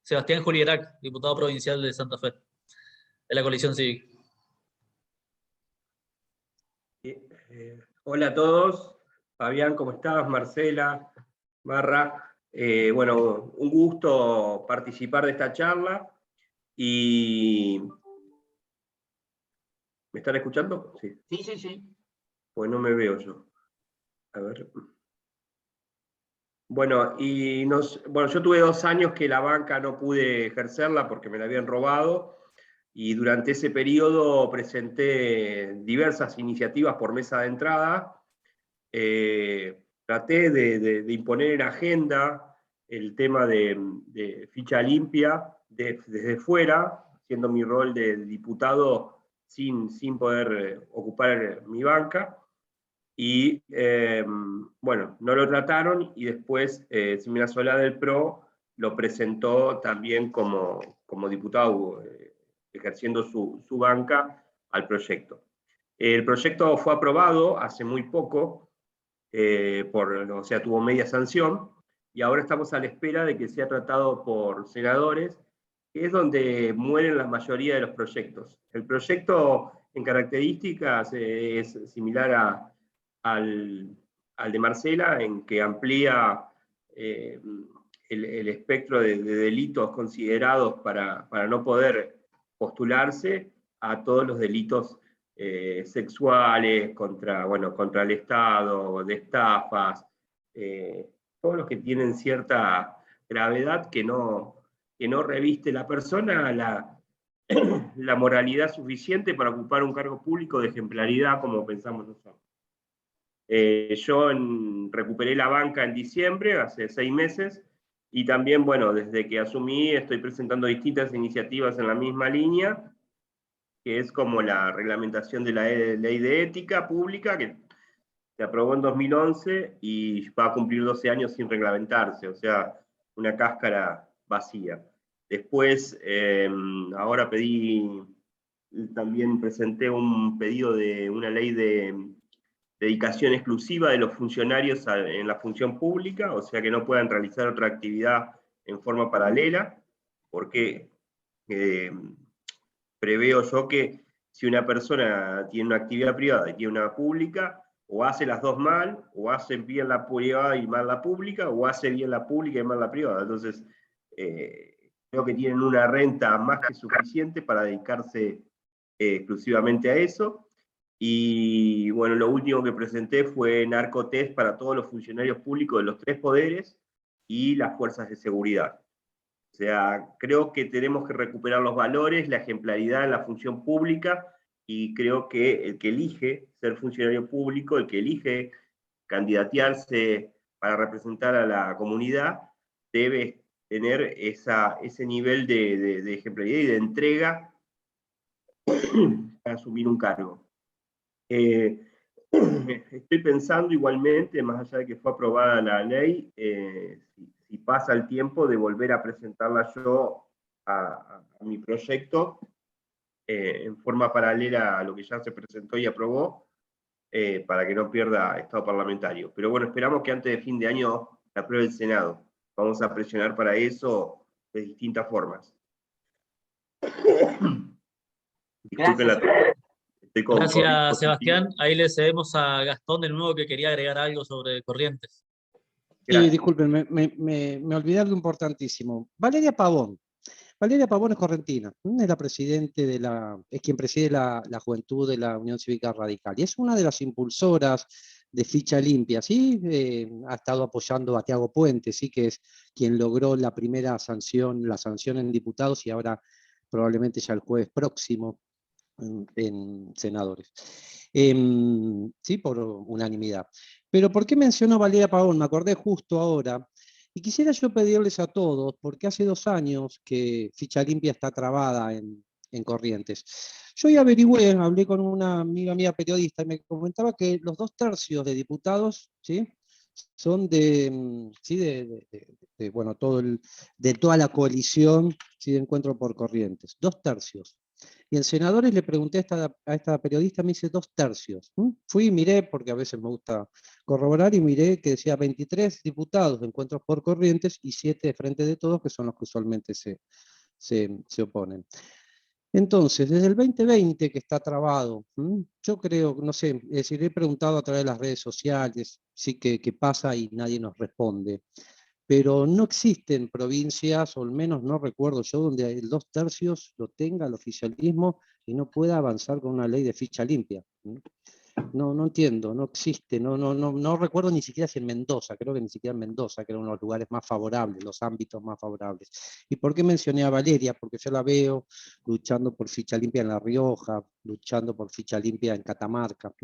Sebastián Julierac, diputado provincial de Santa Fe, de la coalición cívica. Hola a todos. Fabián, ¿cómo estás? Marcela, Marra. Bueno, un gusto participar de esta charla. Y ¿me están escuchando? Sí. Sí. Pues no me veo yo. A ver. Bueno, yo tuve 2 años que la banca no pude ejercerla porque me la habían robado. Y durante ese periodo presenté diversas iniciativas por mesa de entrada. Traté de imponer en agenda el tema de ficha limpia desde fuera, haciendo mi rol de diputado sin poder ocupar mi banca. Y bueno, no lo trataron y después Silvina Solá del PRO lo presentó también como diputado, ejerciendo su banca al proyecto. El proyecto fue aprobado hace muy poco, o sea, tuvo media sanción, y ahora estamos a la espera de que sea tratado por senadores, que es donde mueren la mayoría de los proyectos. El proyecto en características es similar al de Marcela, en que amplía el espectro de delitos considerados para no poder postularse a todos los delitos sexuales, contra el Estado, de estafas, todos los que tienen cierta gravedad que no reviste la persona la moralidad suficiente para ocupar un cargo público de ejemplaridad, como pensamos nosotros. Yo recuperé la banca en diciembre, hace 6 meses, y también, bueno, desde que asumí estoy presentando distintas iniciativas en la misma línea, que es como la reglamentación de la ley de ética pública, que se aprobó en 2011 y va a cumplir 12 años sin reglamentarse, o sea, una cáscara vacía. Después, ahora también presenté un pedido de una ley de dedicación exclusiva de los funcionarios en la función pública, o sea que no puedan realizar otra actividad en forma paralela, porque preveo yo que si una persona tiene una actividad privada y tiene una pública, o hace las dos mal, o hace bien la privada y mal la pública, o hace bien la pública y mal la privada. Entonces, creo que tienen una renta más que suficiente para dedicarse exclusivamente a eso. Y bueno, lo último que presenté fue narcotest para todos los funcionarios públicos de los 3 poderes y las fuerzas de seguridad. O sea, creo que tenemos que recuperar los valores, la ejemplaridad en la función pública, y creo que el que elige ser funcionario público, el que elige candidatearse para representar a la comunidad, debe tener ese nivel de ejemplaridad y de entrega para asumir un cargo. Estoy pensando igualmente, más allá de que fue aprobada la ley, si pasa el tiempo, de volver a presentarla yo a mi proyecto en forma paralela a lo que ya se presentó y aprobó, para que no pierda estado parlamentario. Pero bueno, esperamos que antes de fin de año la apruebe el Senado. Vamos a presionar para eso de distintas formas. Disculpen la... Gracias, Sebastián. Ahí le cedemos a Gastón de nuevo, que quería agregar algo sobre Corrientes. Sí, disculpen, me olvidé algo importantísimo. Valeria Pavón. Valeria Pavón es correntina, es la presidente es quien preside la juventud de la Unión Cívica Radical, y es una de las impulsoras de Ficha Limpia, ¿sí? Ha estado apoyando a Tiago Puente, ¿sí? Que es quien logró la primera sanción, la sanción en diputados, y ahora probablemente ya el jueves próximo en senadores. Sí, por unanimidad. Pero ¿por qué menciono a Valeria Pavón? Me acordé justo ahora. Y quisiera yo pedirles a todos, porque hace 2 años que Ficha Limpia está trabada en Corrientes. Yo ya averigüé, hablé con una amiga mía periodista y me comentaba que los 2/3 de diputados, ¿sí?, son bueno, de toda la coalición, ¿sí?, de Encuentro por Corrientes. 2/3. Y en senadores le pregunté a esta periodista, me dice 2/3. Fui y miré, porque a veces me gusta corroborar, y miré que decía 23 diputados de Encuentros por Corrientes y 7 de Frente de Todos, que son los que usualmente se oponen. Entonces, desde el 2020 que está trabado, yo creo, no sé, es decir, he preguntado a través de las redes sociales, sí, qué pasa, y nadie nos responde. Pero no existen provincias, o al menos no recuerdo yo, donde el 2/3 lo tenga el oficialismo y no pueda avanzar con una ley de ficha limpia. No entiendo, no existe, no recuerdo ni siquiera si en Mendoza, creo que ni siquiera en Mendoza, que era uno de los lugares más favorables, los ámbitos más favorables. ¿Y por qué mencioné a Valeria? Porque yo la veo luchando por ficha limpia en La Rioja, luchando por ficha limpia en Catamarca,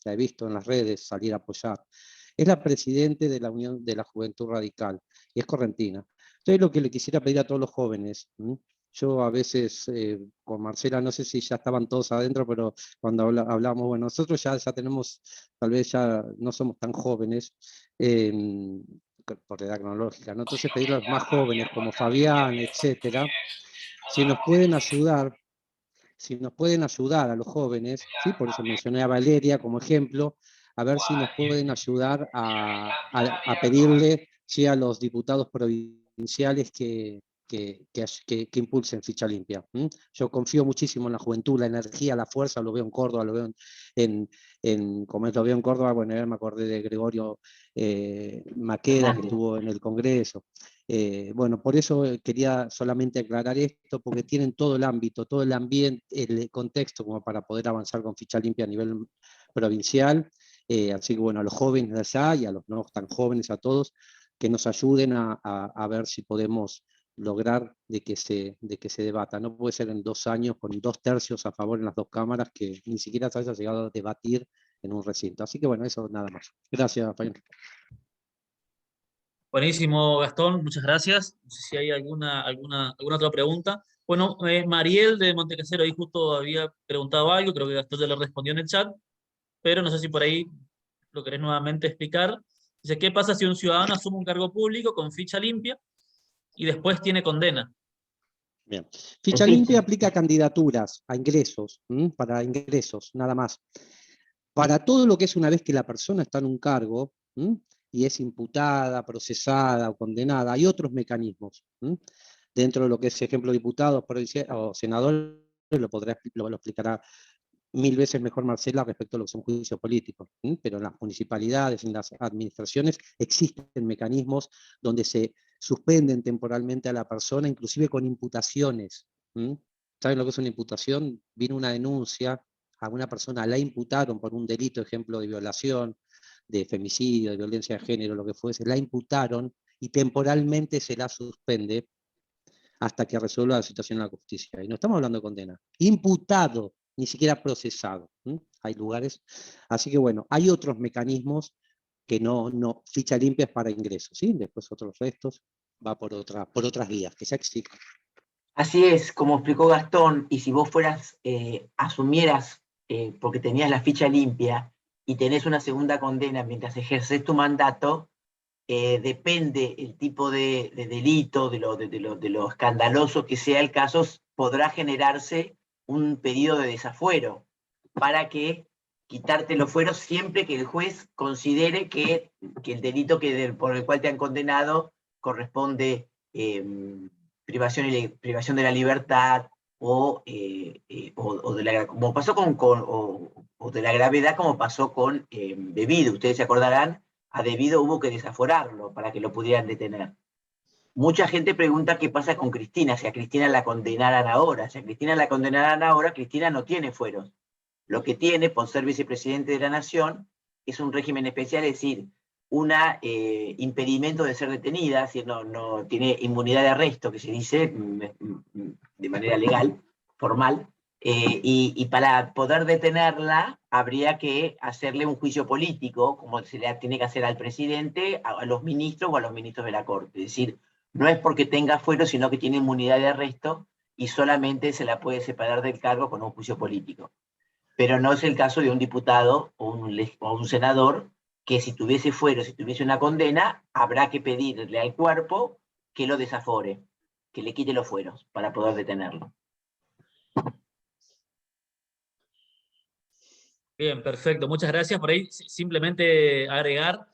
la he visto en las redes salir a apoyar. Es la presidente de la Unión de la Juventud Radical, y es correntina. Entonces, lo que le quisiera pedir a todos los jóvenes, yo a veces, con Marcela, no sé si ya estaban todos adentro, pero cuando hablamos, bueno, nosotros ya tenemos, tal vez ya no somos tan jóvenes, por edad cronológica, ¿no? Entonces pedirle a los más jóvenes, como Fabián, etcétera, si nos pueden ayudar a los jóvenes, ¿sí? Por eso mencioné a Valeria como ejemplo, a ver si nos pueden ayudar a pedirle, ¿sí?, a los diputados provinciales que impulsen Ficha Limpia. Yo confío muchísimo en la juventud, la energía, la fuerza, lo veo en Córdoba, lo veo como lo veo en Córdoba, bueno, me acordé de Gregorio Maqueda, que estuvo en el Congreso. Bueno, por eso quería solamente aclarar esto, porque tienen todo el ámbito, todo el ambiente, el contexto como para poder avanzar con Ficha Limpia a nivel provincial. Así que bueno, a los jóvenes de allá y a los no tan jóvenes, a todos, que nos ayuden a ver si podemos lograr de que se debata. No puede ser en 2 años con 2/3 a favor en las 2 cámaras, que ni siquiera se haya llegado a debatir en un recinto. Así que bueno, eso nada más. Gracias, Fabián. Buenísimo, Gastón, muchas gracias. No sé si hay alguna otra pregunta. Bueno, Mariel de Montecasero ahí justo había preguntado algo, creo que Gastón ya le respondió en el chat, pero no sé si por ahí lo querés nuevamente explicar. Dice, ¿qué pasa si un ciudadano asume un cargo público con ficha limpia y después tiene condena? Bien. Ficha limpia aplica a candidaturas, a ingresos, para ingresos, nada más. Para todo lo que es una vez que la persona está en un cargo, y es imputada, procesada o condenada, hay otros mecanismos. Dentro de lo que es ejemplo diputados o senadores, lo explicará 1000 veces mejor Marcela respecto a lo que son juicios políticos. Pero en las municipalidades, en las administraciones, existen mecanismos donde se suspenden temporalmente a la persona, inclusive con imputaciones. ¿Saben lo que es una imputación? Vino una denuncia, a una persona la imputaron por un delito, ejemplo de violación, de femicidio, de violencia de género, lo que fuese, la imputaron y temporalmente se la suspende hasta que resuelva la situación en la justicia. Y no estamos hablando de condena. Imputado, ni siquiera procesado. Hay lugares. Así que bueno, hay otros mecanismos que no ficha limpia es para ingresos, ¿sí? Después otros restos va por otras vías, que ya existen. Así es, como explicó Gastón, y si vos asumieras, porque tenías la ficha limpia, y tenés una segunda condena mientras ejerces tu mandato, depende el tipo de delito, de lo escandaloso que sea el caso, podrá generarse un pedido de desafuero para que quitarte los fueros siempre que el juez considere que el delito por el cual te han condenado corresponde privación de la libertad o como pasó o de la gravedad como pasó con Debido. Ustedes se acordarán, a Debido hubo que desaforarlo para que lo pudieran detener. Mucha gente pregunta qué pasa con Cristina, si a Cristina la condenaran ahora. Si a Cristina la condenaran ahora, Cristina no tiene fueros. Lo que tiene, por ser vicepresidente de la Nación, es un régimen especial, es decir, un impedimento de ser detenida, es decir, no tiene inmunidad de arresto, que se dice de manera legal, formal, y para poder detenerla habría que hacerle un juicio político, como se le tiene que hacer al presidente, a los ministros o a los ministros de la Corte. Es decir, no es porque tenga fuero, sino que tiene inmunidad de arresto y solamente se la puede separar del cargo con un juicio político. Pero no es el caso de un diputado o un senador que si tuviese fuero, si tuviese una condena, habrá que pedirle al cuerpo que lo desafore, que le quite los fueros para poder detenerlo. Bien, perfecto. Muchas gracias. Por ahí simplemente agregar,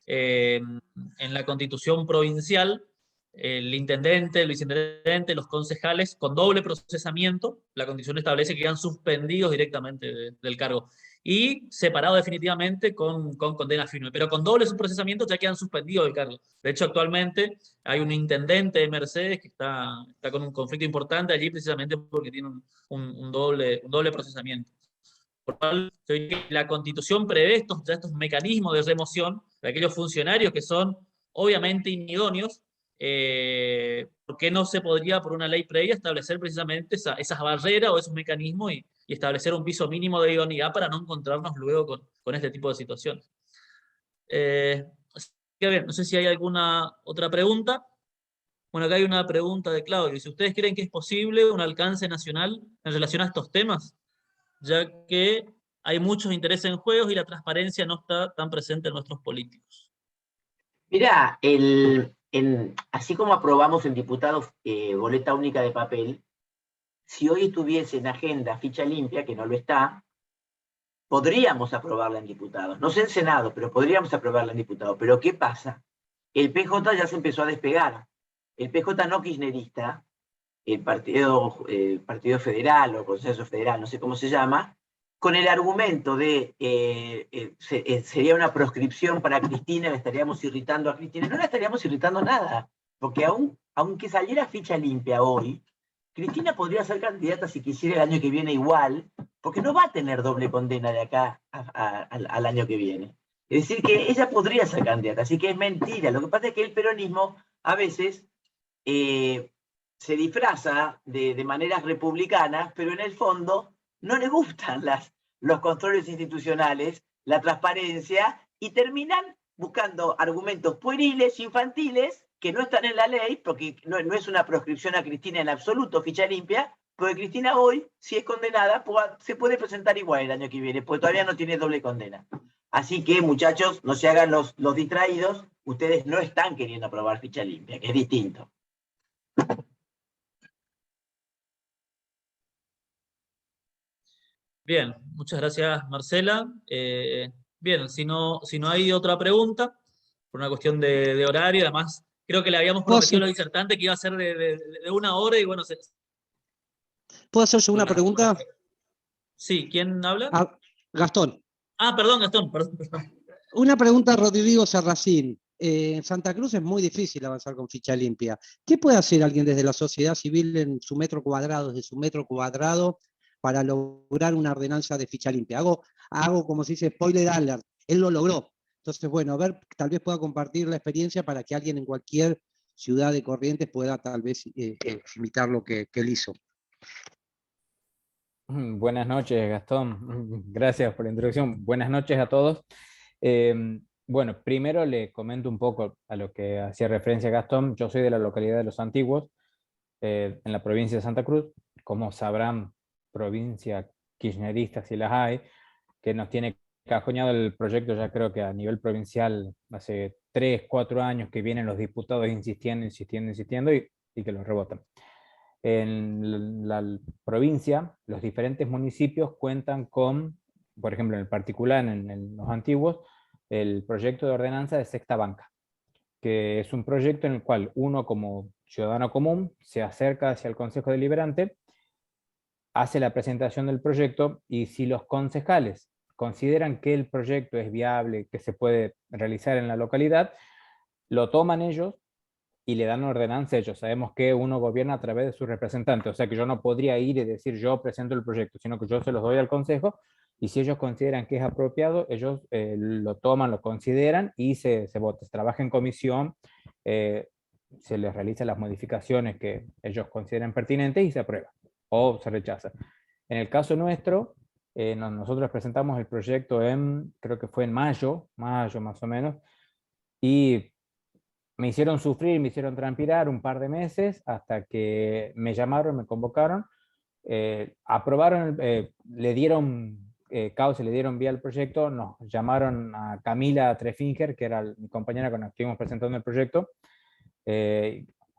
en la Constitución provincial, el intendente, el viceintendente, los concejales, con doble procesamiento, la Constitución establece que quedan suspendidos directamente del cargo y separados definitivamente con condena firme. Pero con doble procesamiento ya quedan suspendidos del cargo. De hecho, actualmente hay un intendente de Mercedes que está con un conflicto importante allí precisamente porque tiene un doble procesamiento. Por lo cual, la Constitución prevé estos mecanismos de remoción de aquellos funcionarios que son obviamente inidóneos. ¿Por qué no se podría, por una ley previa, establecer precisamente esas barreras o esos mecanismos y establecer un piso mínimo de idoneidad para no encontrarnos luego con este tipo de situaciones? Así que bien, no sé si hay alguna otra pregunta. Bueno, acá hay una pregunta de Claudio. Si ustedes creen que es posible un alcance nacional en relación a estos temas, ya que hay muchos intereses en juegos y la transparencia no está tan presente en nuestros políticos. Mirá, así como aprobamos en diputados boleta única de papel, si hoy estuviese en agenda ficha limpia, que no lo está, podríamos aprobarla en diputados. No sé en Senado, pero podríamos aprobarla en diputados. Pero ¿qué pasa? El PJ ya se empezó a despegar. El PJ no kirchnerista, el Partido Federal o Consejo Federal, no sé cómo se llama, con el argumento de sería una proscripción para Cristina, le estaríamos irritando a Cristina. No la estaríamos irritando nada, porque aunque saliera ficha limpia hoy, Cristina podría ser candidata si quisiera el año que viene igual, porque no va a tener doble condena de acá al año que viene. Es decir, que ella podría ser candidata, así que es mentira. Lo que pasa es que el peronismo a veces se disfraza de maneras republicanas, pero en el fondo no le gustan los controles institucionales, la transparencia, y terminan buscando argumentos pueriles, infantiles, que no están en la ley, porque no es una proscripción a Cristina en absoluto, ficha limpia, porque Cristina hoy, si es condenada, se puede presentar igual el año que viene, porque todavía no tiene doble condena. Así que, muchachos, no se hagan los distraídos, ustedes no están queriendo aprobar ficha limpia, que es distinto. Bien, muchas gracias, Marcela. Bien, si no hay otra pregunta, por una cuestión de horario, además creo que le habíamos ¿Puedo prometido a hacer, los disertantes que iba a ser de una hora y bueno, ¿puedo hacer yo una pregunta? Sí, ¿quién habla? Ah, Gastón. Ah, perdón, Gastón, perdón. Una pregunta a Rodrigo Serracín. En Santa Cruz es muy difícil avanzar con ficha limpia. ¿Qué puede hacer alguien desde la sociedad civil en su metro cuadrado, desde su metro cuadrado, para lograr una ordenanza de ficha limpia? Hago como se dice, spoiler alert. Él lo logró. Entonces, bueno, a ver, tal vez pueda compartir la experiencia para que alguien en cualquier ciudad de Corrientes pueda tal vez imitar lo que él hizo. Buenas noches, Gastón. Gracias por la introducción. Buenas noches a todos. Bueno, primero le comento un poco a lo que hacía referencia Gastón. Yo soy de la localidad de Los Antiguos, en la provincia de Santa Cruz. Como sabrán, provincia kirchnerista, si las hay, que nos tiene cajoneado el proyecto, ya creo que a nivel provincial, hace 3, 4 años que vienen los diputados insistiendo y que lo rebotan. En la provincia, los diferentes municipios cuentan con, por ejemplo, en el particular, en Los Antiguos, el proyecto de ordenanza de sexta banca, que es un proyecto en el cual uno como ciudadano común se acerca hacia el Consejo Deliberante, hace la presentación del proyecto y si los concejales consideran que el proyecto es viable, que se puede realizar en la localidad, lo toman ellos y le dan ordenanza a ellos. Sabemos que uno gobierna a través de sus representantes, o sea que yo no podría ir y decir yo presento el proyecto, sino que yo se los doy al consejo y si ellos consideran que es apropiado, ellos lo toman, lo consideran y se vota, se trabaja en comisión, se les realizan las modificaciones que ellos consideran pertinentes y se aprueba o se rechaza. En el caso nuestro, nosotros presentamos el proyecto creo que fue en mayo más o menos, y me hicieron sufrir, me hicieron transpirar un par de meses hasta que me llamaron, me convocaron, aprobaron, le dieron causa, le dieron vía al proyecto, nos llamaron a Camila Trefinger, que era mi compañera con la que estuvimos presentando el proyecto.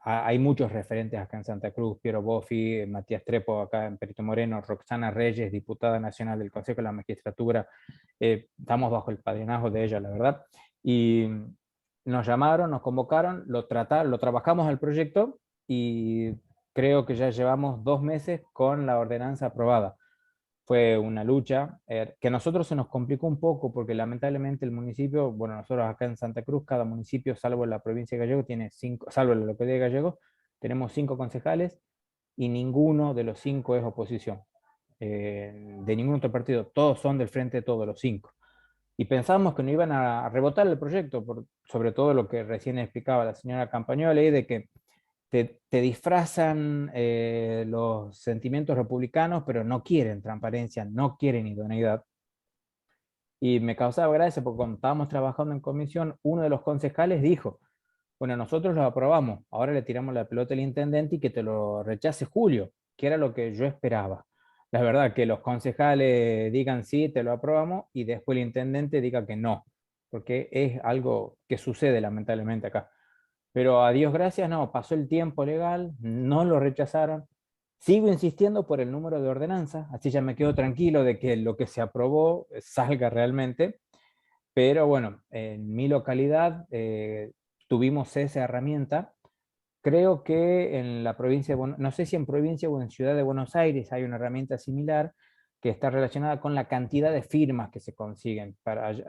Hay muchos referentes acá en Santa Cruz, Piero Boffi, Matías Trepo acá en Perito Moreno, Roxana Reyes, diputada nacional del Consejo de la Magistratura, estamos bajo el padrinazgo de ella, la verdad, y nos llamaron, nos convocaron, lo trabajamos al proyecto y creo que ya llevamos 2 meses con la ordenanza aprobada. Fue una lucha que a nosotros se nos complicó un poco porque lamentablemente el municipio, bueno, nosotros acá en Santa Cruz, cada municipio, salvo la provincia de Gallego, tiene 5, salvo la localidad de Gallego, tenemos 5 concejales y ninguno de los 5 es oposición. De ningún otro partido, todos son del frente de todos los 5. Y pensábamos que no iban a rebotar el proyecto, sobre todo lo que recién explicaba la señora Campagnoli, de que te disfrazan los sentimientos republicanos, pero no quieren transparencia, no quieren idoneidad. Y me causaba gracia porque cuando estábamos trabajando en comisión, uno de los concejales dijo, bueno, nosotros lo aprobamos, ahora le tiramos la pelota al intendente y que te lo rechace Julio, que era lo que yo esperaba. La verdad, que los concejales digan sí, te lo aprobamos, y después el intendente diga que no, porque es algo que sucede lamentablemente acá. Pero a Dios gracias, no, pasó el tiempo legal, no lo rechazaron. Sigo insistiendo por el número de ordenanza, así ya me quedo tranquilo de que lo que se aprobó salga realmente. Pero bueno, en mi localidad tuvimos esa herramienta. Creo que en la provincia de no sé si en provincia o en ciudad de Buenos Aires hay una herramienta similar que está relacionada con la cantidad de firmas que se consiguen.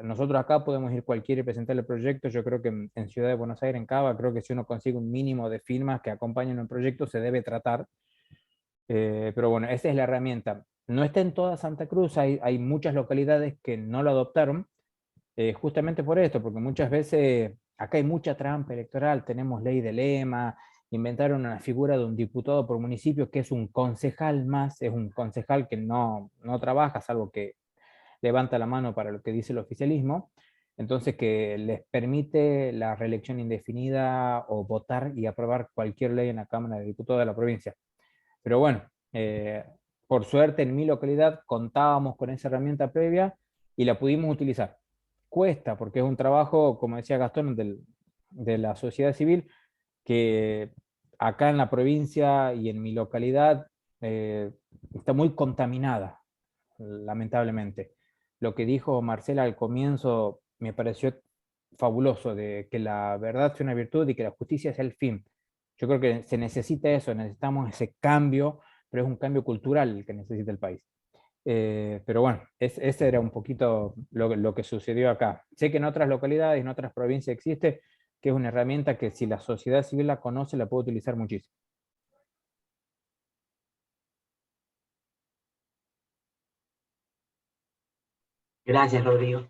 Nosotros acá podemos ir cualquiera y presentar el proyecto. Yo creo que en Ciudad de Buenos Aires, en Cava, creo que si uno consigue un mínimo de firmas que acompañen el proyecto, se debe tratar. Pero bueno, esa es la herramienta. No está en toda Santa Cruz, hay muchas localidades que no lo adoptaron, justamente por esto, porque muchas veces acá hay mucha trampa electoral, tenemos ley de lema, inventaron una figura de un diputado por municipio que es un concejal más, es un concejal que no trabaja, salvo que levanta la mano para lo que dice el oficialismo, entonces que les permite la reelección indefinida o votar y aprobar cualquier ley en la Cámara de Diputados de la provincia. Pero bueno, por suerte en mi localidad contábamos con esa herramienta previa y la pudimos utilizar. Cuesta, porque es un trabajo, como decía Gastón, de la sociedad civil, que acá en la provincia y en mi localidad está muy contaminada. lamentablemente. Lo que dijo Marcela al comienzo me pareció fabuloso, de que la verdad sea una virtud y que la justicia sea el fin. Yo creo que se necesita eso, necesitamos ese cambio, pero es un cambio cultural el que necesita el país. Pero bueno, ese era un poquito lo que sucedió acá. Sé que en otras localidades, en otras provincias existe, que es una herramienta que si la sociedad civil la conoce, la puede utilizar muchísimo. Gracias, Rodrigo.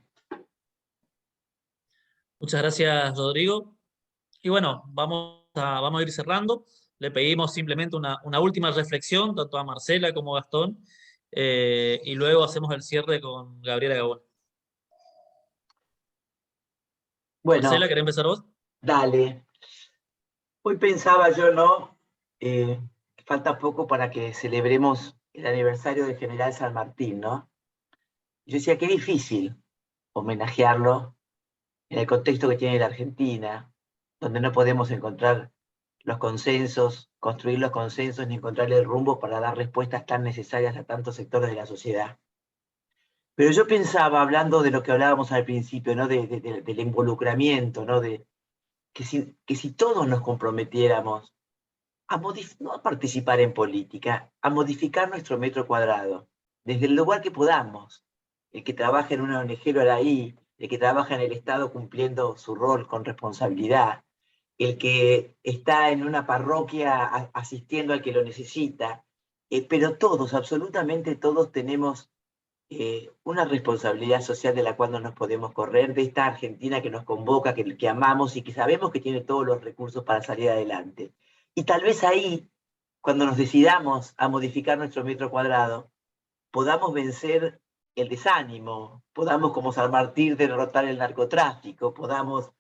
Muchas gracias, Rodrigo. Y bueno, vamos a ir cerrando. Le pedimos simplemente una última reflexión, tanto a Marcela como a Gastón, y luego hacemos el cierre con Gabriela Gaona. Bueno, Marcela, ¿querés empezar vos? dale. Hoy pensaba yo, ¿no? Falta poco para que celebremos el aniversario del General San Martín, ¿no? Yo decía, qué difícil homenajearlo en el contexto que tiene la Argentina, donde no podemos encontrar los consensos, construir los consensos, ni encontrar el rumbo para dar respuestas tan necesarias a tantos sectores de la sociedad. Pero yo pensaba, hablando de lo que hablábamos al principio, ¿no? Del involucramiento, ¿no? Que si todos nos comprometiéramos no a participar en política, a modificar nuestro metro cuadrado, desde el lugar que podamos. El que trabaja en una ONG lo hará ahí, el que trabaja en el Estado cumpliendo su rol con responsabilidad, el que está en una parroquia asistiendo al que lo necesita, pero todos, absolutamente todos tenemos una responsabilidad social de la cual no nos podemos correr, de esta Argentina que nos convoca, que amamos y que sabemos que tiene todos los recursos para salir adelante. Y tal vez ahí, cuando nos decidamos a modificar nuestro metro cuadrado, podamos vencer el desánimo, podamos como San Martín derrotar el narcotráfico, podamos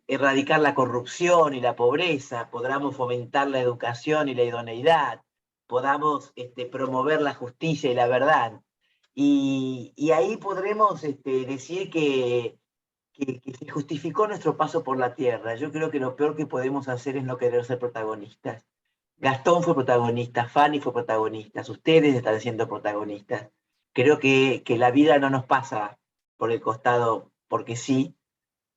erradicar la corrupción y la pobreza, podamos fomentar la educación y la idoneidad, podamos promover la justicia y la verdad. Y ahí podremos decir que se justificó nuestro paso por la tierra. Yo creo que lo peor que podemos hacer es no querer ser protagonistas. Gastón fue protagonista, Fanny fue protagonista, ustedes están siendo protagonistas. Creo que la vida no nos pasa por el costado porque sí,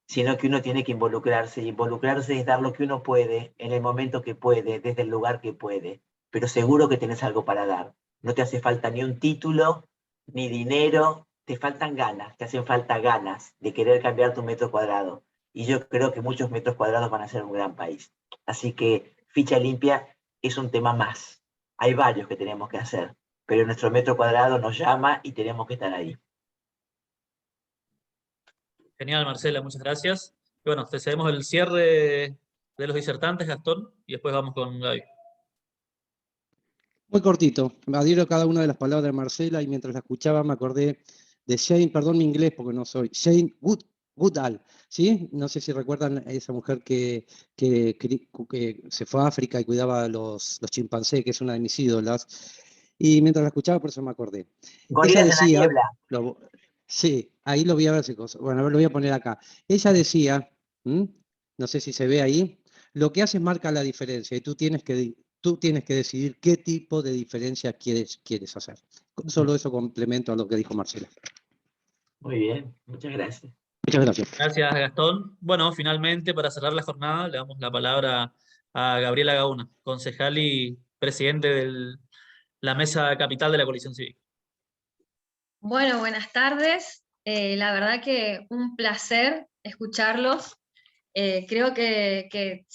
sino que uno tiene que involucrarse, y involucrarse es dar lo que uno puede, en el momento que puede, desde el lugar que puede, pero seguro que tenés algo para dar. No te hace falta ni un título, ni dinero, te faltan ganas, te hacen falta ganas de querer cambiar tu metro cuadrado. Y yo creo que muchos metros cuadrados van a ser un gran país. Así que ficha limpia es un tema más. Hay varios que tenemos que hacer, pero nuestro metro cuadrado nos llama y tenemos que estar ahí. Genial, Marcela, muchas gracias. Y bueno, te cedemos el cierre de los disertantes, Gastón, y después vamos con Gaby. Muy cortito, adhiero a cada una de las palabras de Marcela y mientras la escuchaba me acordé de Jane, perdón mi inglés porque no soy, Jane Goodall, ¿sí? No sé si recuerdan a esa mujer que se fue a África y cuidaba a los chimpancés, que es una de mis ídolas. Y mientras la escuchaba, por eso me acordé. Ella Gorilas decía, en la niebla. sí, ahí lo voy a ver, bueno, lo voy a poner acá. Ella decía, no sé si se ve ahí, lo que haces marca la diferencia y tú tienes que decidir qué tipo de diferencia quieres hacer. Solo eso complemento a lo que dijo Marcela. Muy bien, muchas gracias. Muchas gracias. Gracias, Gastón. Bueno, finalmente, para cerrar la jornada, le damos la palabra a Gabriela Gauna, concejal y presidente de la Mesa Capital de la Coalición Cívica. Bueno, buenas tardes. La verdad que un placer escucharlos. Creo que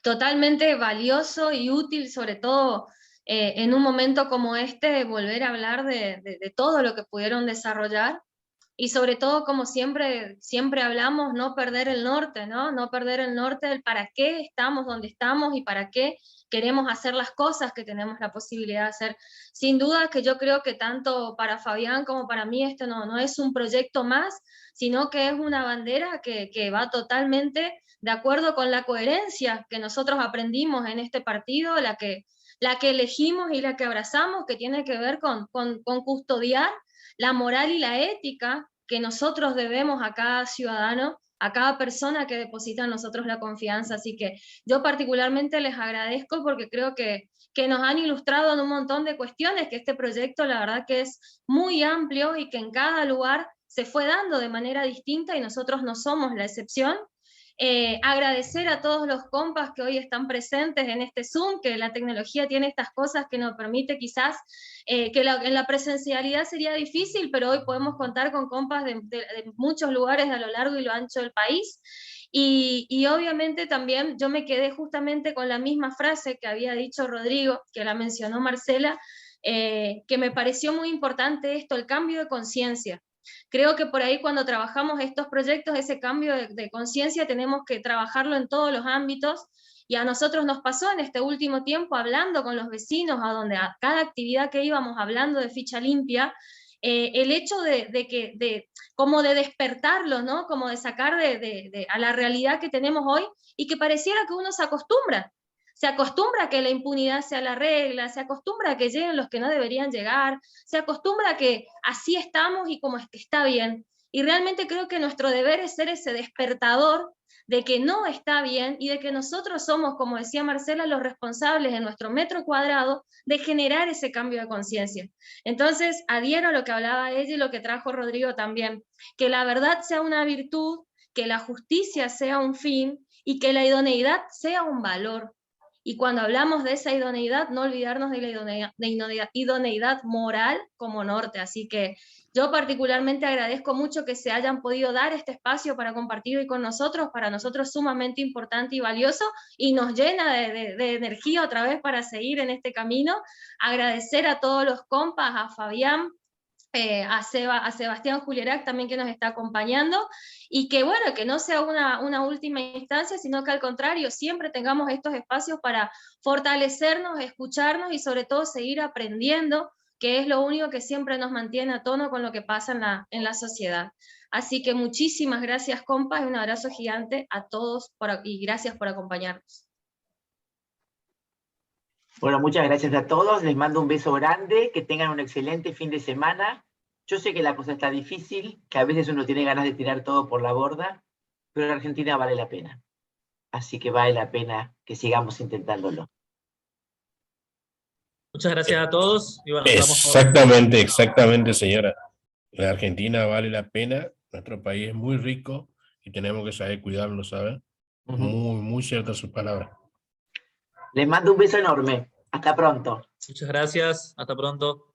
totalmente valioso y útil, sobre todo en un momento como este, volver a hablar de todo lo que pudieron desarrollar. Y sobre todo, como siempre hablamos, no perder el norte, ¿no? No perder el norte del para qué estamos donde estamos y para qué queremos hacer las cosas que tenemos la posibilidad de hacer. Sin duda que yo creo que tanto para Fabián como para mí esto no es un proyecto más, sino que es una bandera que va totalmente de acuerdo con la coherencia que nosotros aprendimos en este partido, la que elegimos y la que abrazamos, que tiene que ver con custodiar la moral y la ética que nosotros debemos a cada ciudadano a cada persona que deposita en nosotros la confianza. Así que yo particularmente les agradezco porque creo que nos han ilustrado en un montón de cuestiones, que este proyecto la verdad que es muy amplio y que en cada lugar se fue dando de manera distinta y nosotros no somos la excepción. Agradecer a todos los compas que hoy están presentes en este Zoom, que la tecnología tiene estas cosas que nos permite quizás, que en la presencialidad sería difícil, pero hoy podemos contar con compas de muchos lugares a lo largo y lo ancho del país. Y obviamente también yo me quedé justamente con la misma frase que había dicho Rodrigo, que la mencionó Marcela, que me pareció muy importante esto, el cambio de conciencia. Creo que por ahí cuando trabajamos estos proyectos, ese cambio de conciencia tenemos que trabajarlo en todos los ámbitos, y a nosotros nos pasó en este último tiempo hablando con los vecinos, a cada actividad que íbamos hablando de ficha limpia, el hecho como de despertarlos, ¿no? Como de sacar a la realidad que tenemos hoy, y que pareciera que uno se acostumbra a que la impunidad sea la regla, se acostumbra a que lleguen los que no deberían llegar, se acostumbra a que así estamos y como es que está bien. Y realmente creo que nuestro deber es ser ese despertador de que no está bien y de que nosotros somos, como decía Marcela, los responsables en nuestro metro cuadrado de generar ese cambio de conciencia. Entonces, adhiero a lo que hablaba ella y lo que trajo Rodrigo también, que la verdad sea una virtud, que la justicia sea un fin y que la idoneidad sea un valor. Y cuando hablamos de esa idoneidad, no olvidarnos de la idoneidad moral como norte. Así que yo particularmente agradezco mucho que se hayan podido dar este espacio para compartir hoy con nosotros, para nosotros sumamente importante y valioso, y nos llena de energía otra vez para seguir en este camino. Agradecer a todos los compas, a Fabián, a Sebastián Julierac también, que nos está acompañando, y que bueno, que no sea una última instancia, sino que al contrario, siempre tengamos estos espacios para fortalecernos, escucharnos y sobre todo seguir aprendiendo, que es lo único que siempre nos mantiene a tono con lo que pasa en la sociedad. Así que muchísimas gracias, compas, y un abrazo gigante a todos y gracias por acompañarnos. Bueno, muchas gracias a todos, les mando un beso grande, que tengan un excelente fin de semana. Yo sé que la cosa está difícil, que a veces uno tiene ganas de tirar todo por la borda, pero en Argentina vale la pena. Así que vale la pena que sigamos intentándolo. Muchas gracias a todos. Y bueno, exactamente, señora. La Argentina vale la pena, nuestro país es muy rico y tenemos que saber cuidarlo, ¿sabes? Muy ciertas sus palabras. Les mando un beso enorme. Hasta pronto. Muchas gracias. Hasta pronto.